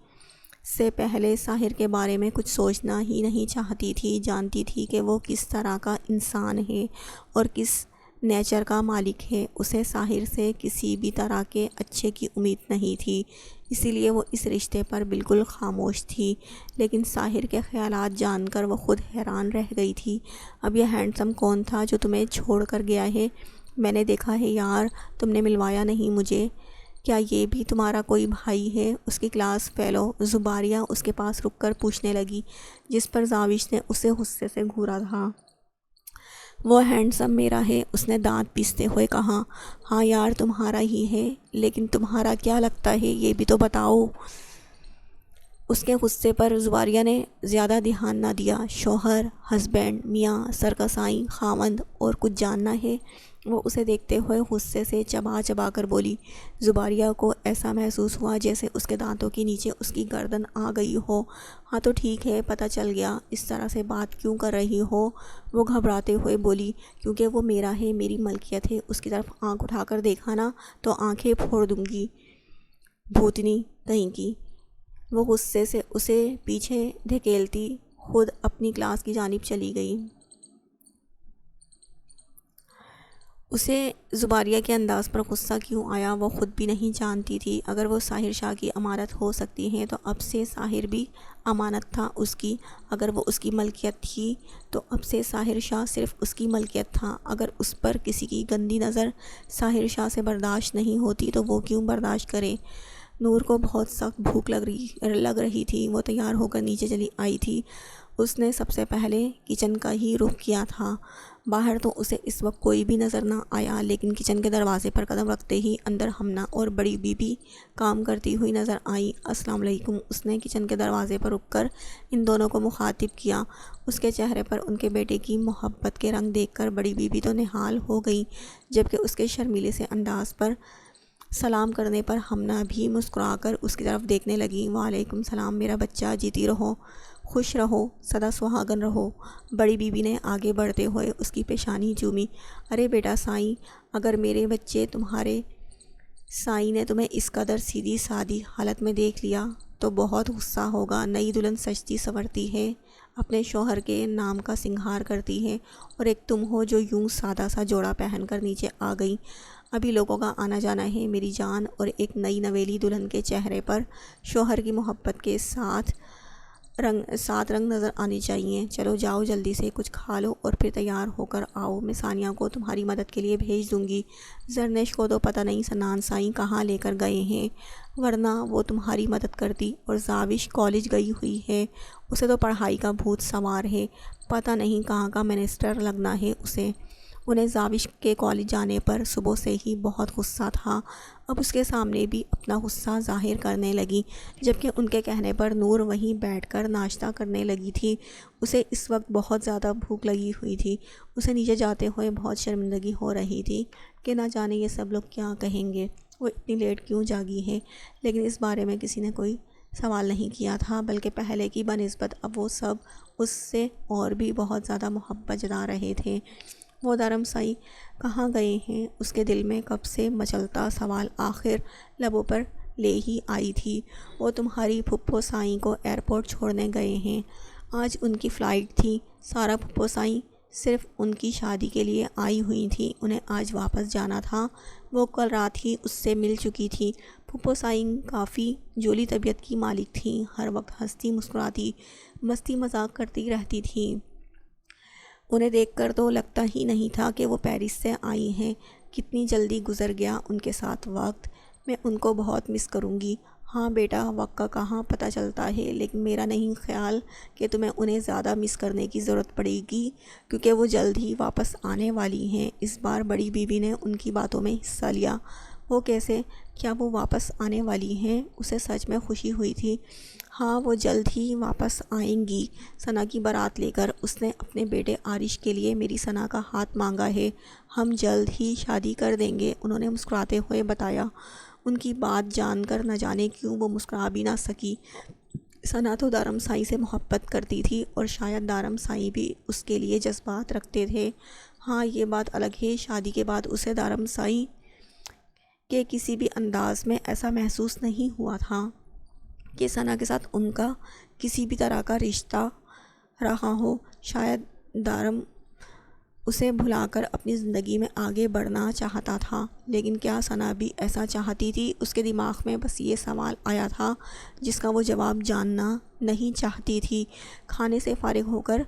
A: سے پہلے ساحر کے بارے میں کچھ سوچنا ہی نہیں چاہتی تھی۔ جانتی تھی کہ وہ کس طرح کا انسان ہے اور کس نیچر کا مالک ہے۔ اسے ساحر سے کسی بھی طرح کے اچھے کی امید نہیں تھی، اسی لیے وہ اس رشتے پر بالکل خاموش تھی۔ لیکن ساحر کے خیالات جان کر وہ خود حیران رہ گئی تھی۔ اب یہ ہینڈسم کون تھا جو تمہیں چھوڑ کر گیا ہے؟ میں نے دیکھا ہے یار، تم نے ملوایا نہیں مجھے۔ کیا یہ بھی تمہارا کوئی بھائی ہے؟ اس کی کلاس فیلو زباریہ اس کے پاس رک کر پوچھنے لگی، جس پر زاوش نے اسے غصے سے گھورا تھا۔ وہ ہینڈسم میرا ہے، اس نے دانت پیستے ہوئے کہا۔ ہاں یار تمہارا ہی ہے، لیکن تمہارا کیا لگتا ہے یہ بھی تو بتاؤ۔ اس کے غصے پر زباریہ نے زیادہ دھیان نہ دیا۔ شوہر، ہسبینڈ، میاں، سرکسائی، خاوند، اور کچھ جاننا ہے؟ وہ اسے دیکھتے ہوئے غصے سے چبا چبا کر بولی۔ زباریہ کو ایسا محسوس ہوا جیسے اس کے دانتوں کے نیچے اس کی گردن آ گئی ہو۔ ہاں تو ٹھیک ہے، پتہ چل گیا، اس طرح سے بات کیوں کر رہی ہو؟ وہ گھبراتے ہوئے بولی۔ کیونکہ وہ میرا ہے، میری ملکیت ہے، اس کی طرف آنکھ اٹھا کر دیکھا نا تو آنکھیں پھوڑ دوں گی، بھوتنی کہیں کی۔ وہ غصے سے اسے پیچھے دھکیلتی خود اپنی کلاس کی جانب چلی گئی۔ اسے زباریہ کے انداز پر غصہ کیوں آیا وہ خود بھی نہیں جانتی تھی۔ اگر وہ ساحر شاہ کی امانت ہو سکتی ہیں تو اب سے ساحر بھی امانت تھا اس کی۔ اگر وہ اس کی ملکیت تھی تو اب سے ساحر شاہ صرف اس کی ملکیت تھا۔ اگر اس پر کسی کی گندی نظر ساحر شاہ سے برداشت نہیں ہوتی تو وہ کیوں برداشت کرے؟ نور کو بہت سخت بھوک لگ رہی تھی۔ وہ تیار ہو کر نیچے چلی آئی تھی۔ اس نے سب سے پہلے کچن کا ہی رخ کیا تھا۔ باہر تو اسے اس وقت کوئی بھی نظر نہ آیا، لیکن کچن کے دروازے پر قدم رکھتے ہی اندر ہمنہ اور بڑی بی بی کام کرتی ہوئی نظر آئیں۔ السلام علیکم۔ اس نے کچن کے دروازے پر رک کر ان دونوں کو مخاطب کیا۔ اس کے چہرے پر ان کے بیٹے کی محبت کے رنگ دیکھ کر بڑی بی بی تو نہال ہو گئی، جبکہ اس کے شرمیلے سے انداز پر سلام کرنے پر ہمنہ بھی مسکرا کر اس کی طرف دیکھنے لگی۔ وعلیکم السلام میرا بچہ، جیتی رہو، خوش رہو، سدا سہاگن رہو۔ بڑی بی بی نے آگے بڑھتے ہوئے اس کی پیشانی چومی۔ ارے بیٹا سائیں، اگر میرے بچے تمہارے سائیں نے تمہیں اس قدر سیدھی سادی حالت میں دیکھ لیا تو بہت غصہ ہوگا۔ نئی دلہن سجتی سنورتی ہے، اپنے شوہر کے نام کا سنگھار کرتی ہے، اور ایک تم ہو جو یوں سادہ سا جوڑا پہن کر نیچے آ گئی۔ ابھی لوگوں کا آنا جانا ہے میری جان، اور ایک نئی نویلی دلہن کے چہرے پر شوہر کی محبت کے ساتھ رنگ نظر آنے چاہیے۔ چلو جاؤ جلدی سے کچھ کھا لو اور پھر تیار ہو کر آؤ، میں ثانیہ کو تمہاری مدد کے لیے بھیج دوں گی۔ زرنیش کو تو پتہ نہیں سنان سائیں کہاں لے کر گئے ہیں، ورنہ وہ تمہاری مدد کرتی۔ اور زاوش کالج گئی ہوئی ہے، اسے تو پڑھائی کا بھوت سوار ہے، پتہ نہیں کہاں کا منسٹر لگنا ہے اسے۔ انہیں زاوش کے کالج جانے پر صبح سے ہی بہت غصہ تھا۔ اب اس کے سامنے بھی اپنا غصہ ظاہر کرنے لگی، جبکہ ان کے کہنے پر نور وہیں بیٹھ کر ناشتہ کرنے لگی تھی۔ اسے اس وقت بہت زیادہ بھوک لگی ہوئی تھی۔ اسے نیچے جاتے ہوئے بہت شرمندگی ہو رہی تھی کہ نہ جانے یہ سب لوگ کیا کہیں گے، وہ اتنی لیٹ کیوں جاگی ہے۔ لیکن اس بارے میں کسی نے کوئی سوال نہیں کیا تھا، بلکہ پہلے کی بنسبت اب وہ سب اس سے اور بھی بہت زیادہ محبت جتا رہے تھے۔ وہ دارم سائی کہاں گئے ہیں؟ اس کے دل میں کب سے مچلتا سوال آخر لبوں پر لے ہی آئی تھی۔ وہ تمہاری پھپھو سائی کو ایئرپورٹ چھوڑنے گئے ہیں، آج ان کی فلائٹ تھی۔ سارا پھپھو سائی صرف ان کی شادی کے لیے آئی ہوئی تھی، انہیں آج واپس جانا تھا۔ وہ کل رات ہی اس سے مل چکی تھی۔ پھپھو سائی کافی جولی طبیعت کی مالک تھیں، ہر وقت ہنستی مسکراتی مستی مذاق کرتی رہتی تھیں۔ انہیں دیکھ کر تو لگتا ہی نہیں تھا کہ وہ پیرس سے آئی ہیں۔ کتنی جلدی گزر گیا ان کے ساتھ وقت، میں ان کو بہت مس کروں گی۔ ہاں بیٹا، وقت کا کہاں پتہ چلتا ہے، لیکن میرا نہیں خیال کہ تمہیں انہیں زیادہ مس کرنے کی ضرورت پڑے گی، کیونکہ وہ جلد ہی واپس آنے والی ہیں۔ اس بار بڑی بیوی نے ان کی باتوں میں حصہ لیا۔ وہ کیسے؟ کیا وہ واپس آنے والی ہیں؟ اسے سچ میں خوشی ہوئی تھی۔ ہاں، وہ جلد ہی واپس آئیں گی، ثنا کی بارات لے کر۔ اس نے اپنے بیٹے عارش کے لیے میری ثنا کا ہاتھ مانگا ہے، ہم جلد ہی شادی کر دیں گے، انہوں نے مسکراتے ہوئے بتایا۔ ان کی بات جان کر نہ جانے کیوں وہ مسکرا بھی نہ سکی۔ ثنا تو دارم سائی سے محبت کرتی تھی، اور شاید دارم سائی بھی اس کے لیے جذبات رکھتے تھے۔ ہاں، یہ بات الگ ہے، شادی کے بعد اسے دارم سائی کے کسی بھی انداز میں ایسا محسوس نہیں ہوا تھا کہ ثنا کے ساتھ ان کا کسی بھی طرح کا رشتہ رہا ہو۔ شاید دارم اسے بھلا کر اپنی زندگی میں آگے بڑھنا چاہتا تھا، لیکن کیا ثنا بھی ایسا چاہتی تھی؟ اس کے دماغ میں بس یہ سوال آیا تھا جس کا وہ جواب جاننا نہیں چاہتی تھی۔ کھانے سے فارغ ہو کر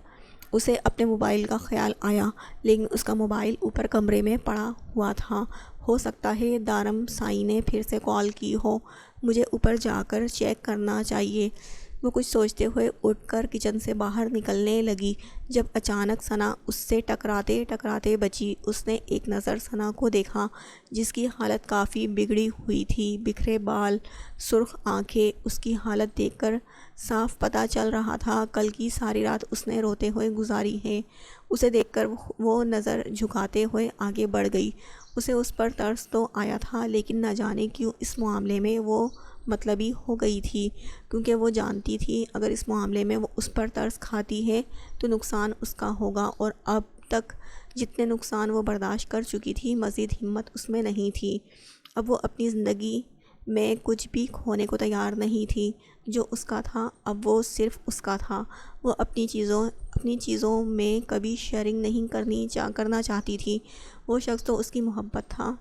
A: اسے اپنے موبائل کا خیال آیا، لیکن اس کا موبائل اوپر کمرے میں پڑا ہوا تھا۔ ہو سکتا ہے دارم سائی نے پھر سے کال کی ہو، مجھے اوپر جا کر چیک کرنا چاہیے۔ وہ کچھ سوچتے ہوئے اٹھ کر کچن سے باہر نکلنے لگی، جب اچانک ثنا اس سے ٹکراتے ٹکراتے بچی۔ اس نے ایک نظر ثنا کو دیکھا، جس کی حالت کافی بگڑی ہوئی تھی، بکھرے بال، سرخ آنکھیں۔ اس کی حالت دیکھ کر صاف پتہ چل رہا تھا کل کی ساری رات اس نے روتے ہوئے گزاری ہے۔ اسے دیکھ کر وہ نظر جھکاتے ہوئے آگے بڑھ گئی۔ اسے اس پر ترس تو آیا تھا، لیکن نہ جانے کیوں اس معاملے میں وہ مطلبی ہو گئی تھی، کیونکہ وہ جانتی تھی اگر اس معاملے میں وہ اس پر ترس کھاتی ہے تو نقصان اس کا ہوگا، اور اب تک جتنے نقصان وہ برداشت کر چکی تھی، مزید ہمت اس میں نہیں تھی۔ اب وہ اپنی زندگی میں کچھ بھی کھونے کو تیار نہیں تھی۔ جو اس کا تھا اب وہ صرف اس کا تھا۔ وہ اپنی چیزوں میں کبھی شیئرنگ نہیں کرنا چاہتی تھی۔ وہ شخص تو اس کی محبت تھا۔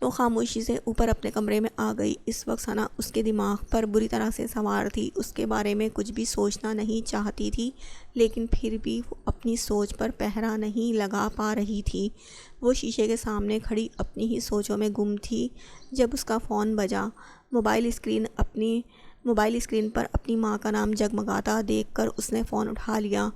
A: وہ خاموشی سے اوپر اپنے کمرے میں آ گئی۔ اس وقت ثنا اس کے دماغ پر بری طرح سے سوار تھی۔ اس کے بارے میں کچھ بھی سوچنا نہیں چاہتی تھی، لیکن پھر بھی وہ اپنی سوچ پر پہرا نہیں لگا پا رہی تھی۔ وہ شیشے کے سامنے کھڑی اپنی ہی سوچوں میں گم تھی جب اس کا فون بجا۔ موبائل اسکرین پر اپنی ماں کا نام جگمگاتا دیکھ کر اس نے فون اٹھا لیا۔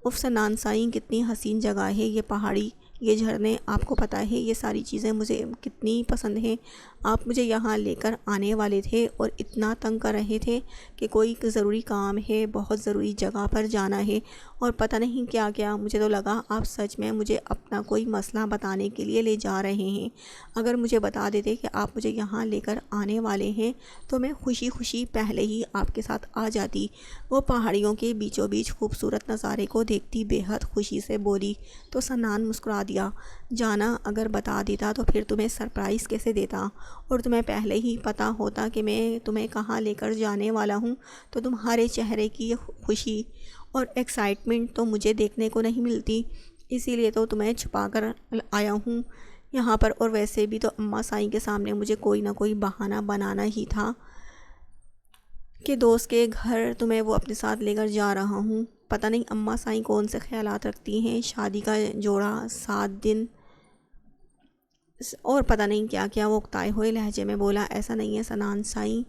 A: اف سنان سائی، کتنی حسین جگہ ہے یہ پہاڑی، یہ جھرنے، آپ کو پتہ ہے یہ ساری چیزیں مجھے کتنی پسند ہیں۔ آپ مجھے یہاں لے کر آنے والے تھے اور اتنا تنگ کر رہے تھے کہ کوئی ضروری کام ہے، بہت ضروری جگہ پر جانا ہے، اور پتہ نہیں کیا کیا۔ مجھے تو لگا آپ سچ میں مجھے اپنا کوئی مسئلہ بتانے کے لیے لے جا رہے ہیں۔ اگر مجھے بتا دیتے کہ آپ مجھے یہاں لے کر آنے والے ہیں تو میں خوشی خوشی پہلے ہی آپ کے ساتھ آ جاتی۔ وہ پہاڑیوں کے بیچوں بیچ خوبصورت نظارے کو دیکھتی بے حد خوشی سے بولی۔ تو سنان مسکرا دیا۔ جانا، اگر بتا دیتا تو پھر تمہیں سرپرائز کیسے دیتا، اور تمہیں پہلے ہی پتہ ہوتا کہ میں تمہیں کہاں لے کر جانے والا ہوں تو تمہارے چہرے کی خوشی اور ایکسائٹمنٹ تو مجھے دیکھنے کو نہیں ملتی۔ اسی لیے تو تمہیں چھپا کر آیا ہوں یہاں پر، اور ویسے بھی تو اماں سائی کے سامنے مجھے کوئی نہ کوئی بہانہ بنانا ہی تھا کہ دوست کے گھر تمہیں وہ اپنے ساتھ لے کر جا رہا ہوں۔ پتہ نہیں اماں سائی کون سے خیالات رکھتی ہیں، شادی کا جوڑا، 7 دن، اور پتہ نہیں کیا کیا۔ وہ اکتائے ہوئے لہجے میں بولا۔ ایسا نہیں ہے سنان سائی،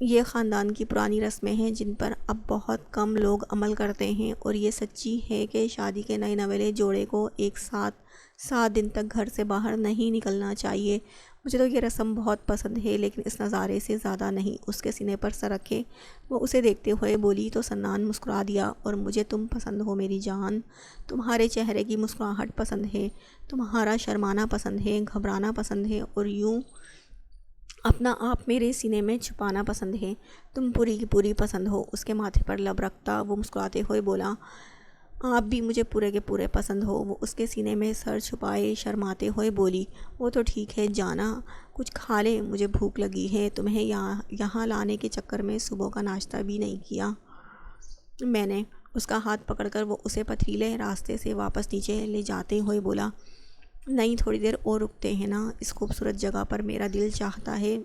A: یہ خاندان کی پرانی رسمیں ہیں جن پر اب بہت کم لوگ عمل کرتے ہیں، اور یہ سچی ہے کہ شادی کے نئے نویلے جوڑے کو ایک ساتھ 7 دن تک گھر سے باہر نہیں نکلنا چاہیے۔ مجھے تو یہ رسم بہت پسند ہے، لیکن اس نظارے سے زیادہ نہیں۔ اس کے سینے پر سر رکھے وہ اسے دیکھتے ہوئے بولی تو سنان مسکرا دیا، اور مجھے تم پسند ہو میری جان، تمہارے چہرے کی مسکراہٹ پسند ہے، تمہارا شرمانا پسند ہے، گھبرانا پسند ہے، اور یوں اپنا آپ میرے سینے میں چھپانا پسند ہے، تم پوری کی پوری پسند ہو۔ اس کے ماتھے پر لب رکھتا وہ مسکراتے ہوئے بولا، آپ بھی مجھے پورے کے پورے پسند ہو۔ وہ اس کے سینے میں سر چھپائے شرماتے ہوئے بولی، وہ تو ٹھیک ہے جانا، کچھ کھا لے، مجھے بھوک لگی ہے، تمہیں یہاں لانے کے چکر میں صبح کا ناشتہ بھی نہیں کیا میں نے۔ اس کا ہاتھ پکڑ کر وہ اسے پتھریلے راستے سے واپس نیچے لے جاتے ہوئے بولا، نہیں تھوڑی دیر اور رکتے ہیں نا، اس خوبصورت جگہ پر میرا دل چاہتا ہے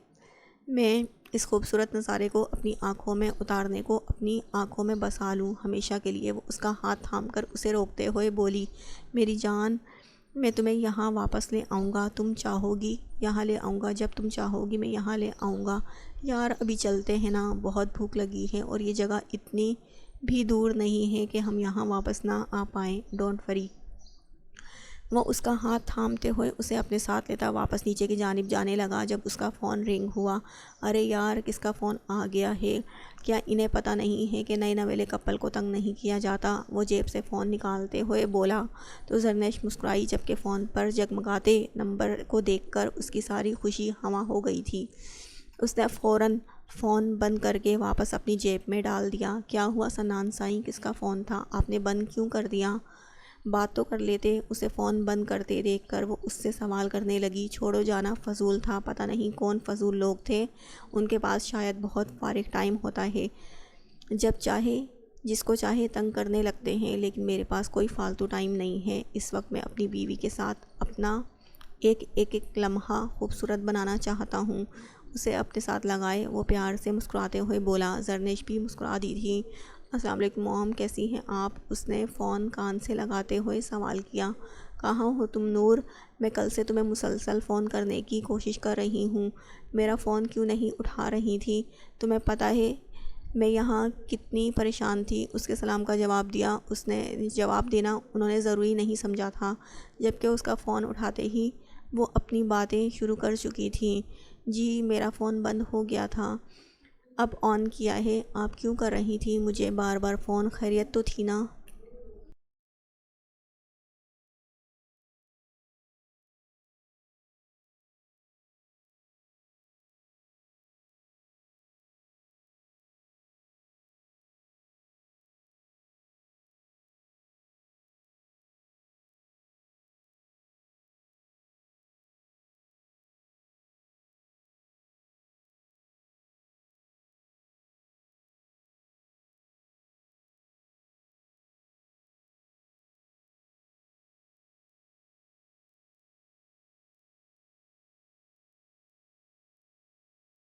A: میں اس خوبصورت نظارے کو اپنی آنکھوں میں اتارنے کو اپنی آنکھوں میں بسا لوں ہمیشہ کے لیے۔ وہ اس کا ہاتھ تھام کر اسے روکتے ہوئے بولی، میری جان، میں تمہیں یہاں واپس لے آؤں گا، تم چاہو گی یہاں لے آؤں گا، جب تم چاہو گی میں یہاں لے آؤں گا۔ یار ابھی چلتے ہیں نا، بہت بھوک لگی ہے، اور یہ جگہ اتنی بھی دور نہیں ہے کہ ہم یہاں واپس نہ آ پائیں، ڈونٹ وری۔ وہ اس کا ہاتھ تھامتے ہوئے اسے اپنے ساتھ لیتا واپس نیچے کی جانب جانے لگا جب اس کا فون رنگ ہوا۔ ارے یار، کس کا فون آ گیا ہے؟ کیا انہیں پتہ نہیں ہے کہ نئے نویلے کپل کو تنگ نہیں کیا جاتا؟ وہ جیب سے فون نکالتے ہوئے بولا تو زرنیش مسکرائی، جبکہ فون پر جگمگاتے نمبر کو دیکھ کر اس کی ساری خوشی ہوا ہو گئی تھی۔ اس نے فوراً فون بند کر کے واپس اپنی جیب میں ڈال دیا۔ کیا ہوا سنان سائیں، کس کا فون تھا؟ آپ نے بند کیوں کر دیا؟ بات تو کر لیتے۔ اسے فون بند کرتے دیکھ کر وہ اس سے سوال کرنے لگی، چھوڑو جانا فضول تھا، پتہ نہیں کون فضول لوگ تھے، ان کے پاس شاید بہت فارغ ٹائم ہوتا ہے، جب چاہے جس کو چاہے تنگ کرنے لگتے ہیں، لیکن میرے پاس کوئی فالتو ٹائم نہیں ہے۔ اس وقت میں اپنی بیوی کے ساتھ اپنا ایک لمحہ خوبصورت بنانا چاہتا ہوں۔ اسے اپنے ساتھ لگائے وہ پیار سے مسکراتے ہوئے بولا۔ زرنیش بھی مسکرا دی تھی۔ السلام علیکم موم، کیسی ہیں آپ؟ اس نے فون کان سے لگاتے ہوئے سوال کیا۔ کہاں ہو تم نور؟ میں کل سے تمہیں مسلسل فون کرنے کی کوشش کر رہی ہوں، میرا فون کیوں نہیں اٹھا رہی تھی؟ تمہیں پتہ ہے میں یہاں کتنی پریشان تھی۔ اس کے سلام کا جواب دیا۔ اس نے جواب دینا انہوں نے ضروری نہیں سمجھا تھا، جبکہ اس کا فون اٹھاتے ہی وہ اپنی باتیں شروع کر چکی تھیں۔ جی میرا فون بند ہو گیا تھا، اب آن کیا ہے۔ آپ کیوں کر رہی تھی مجھے بار بار فون؟ خیریت تو تھی نا؟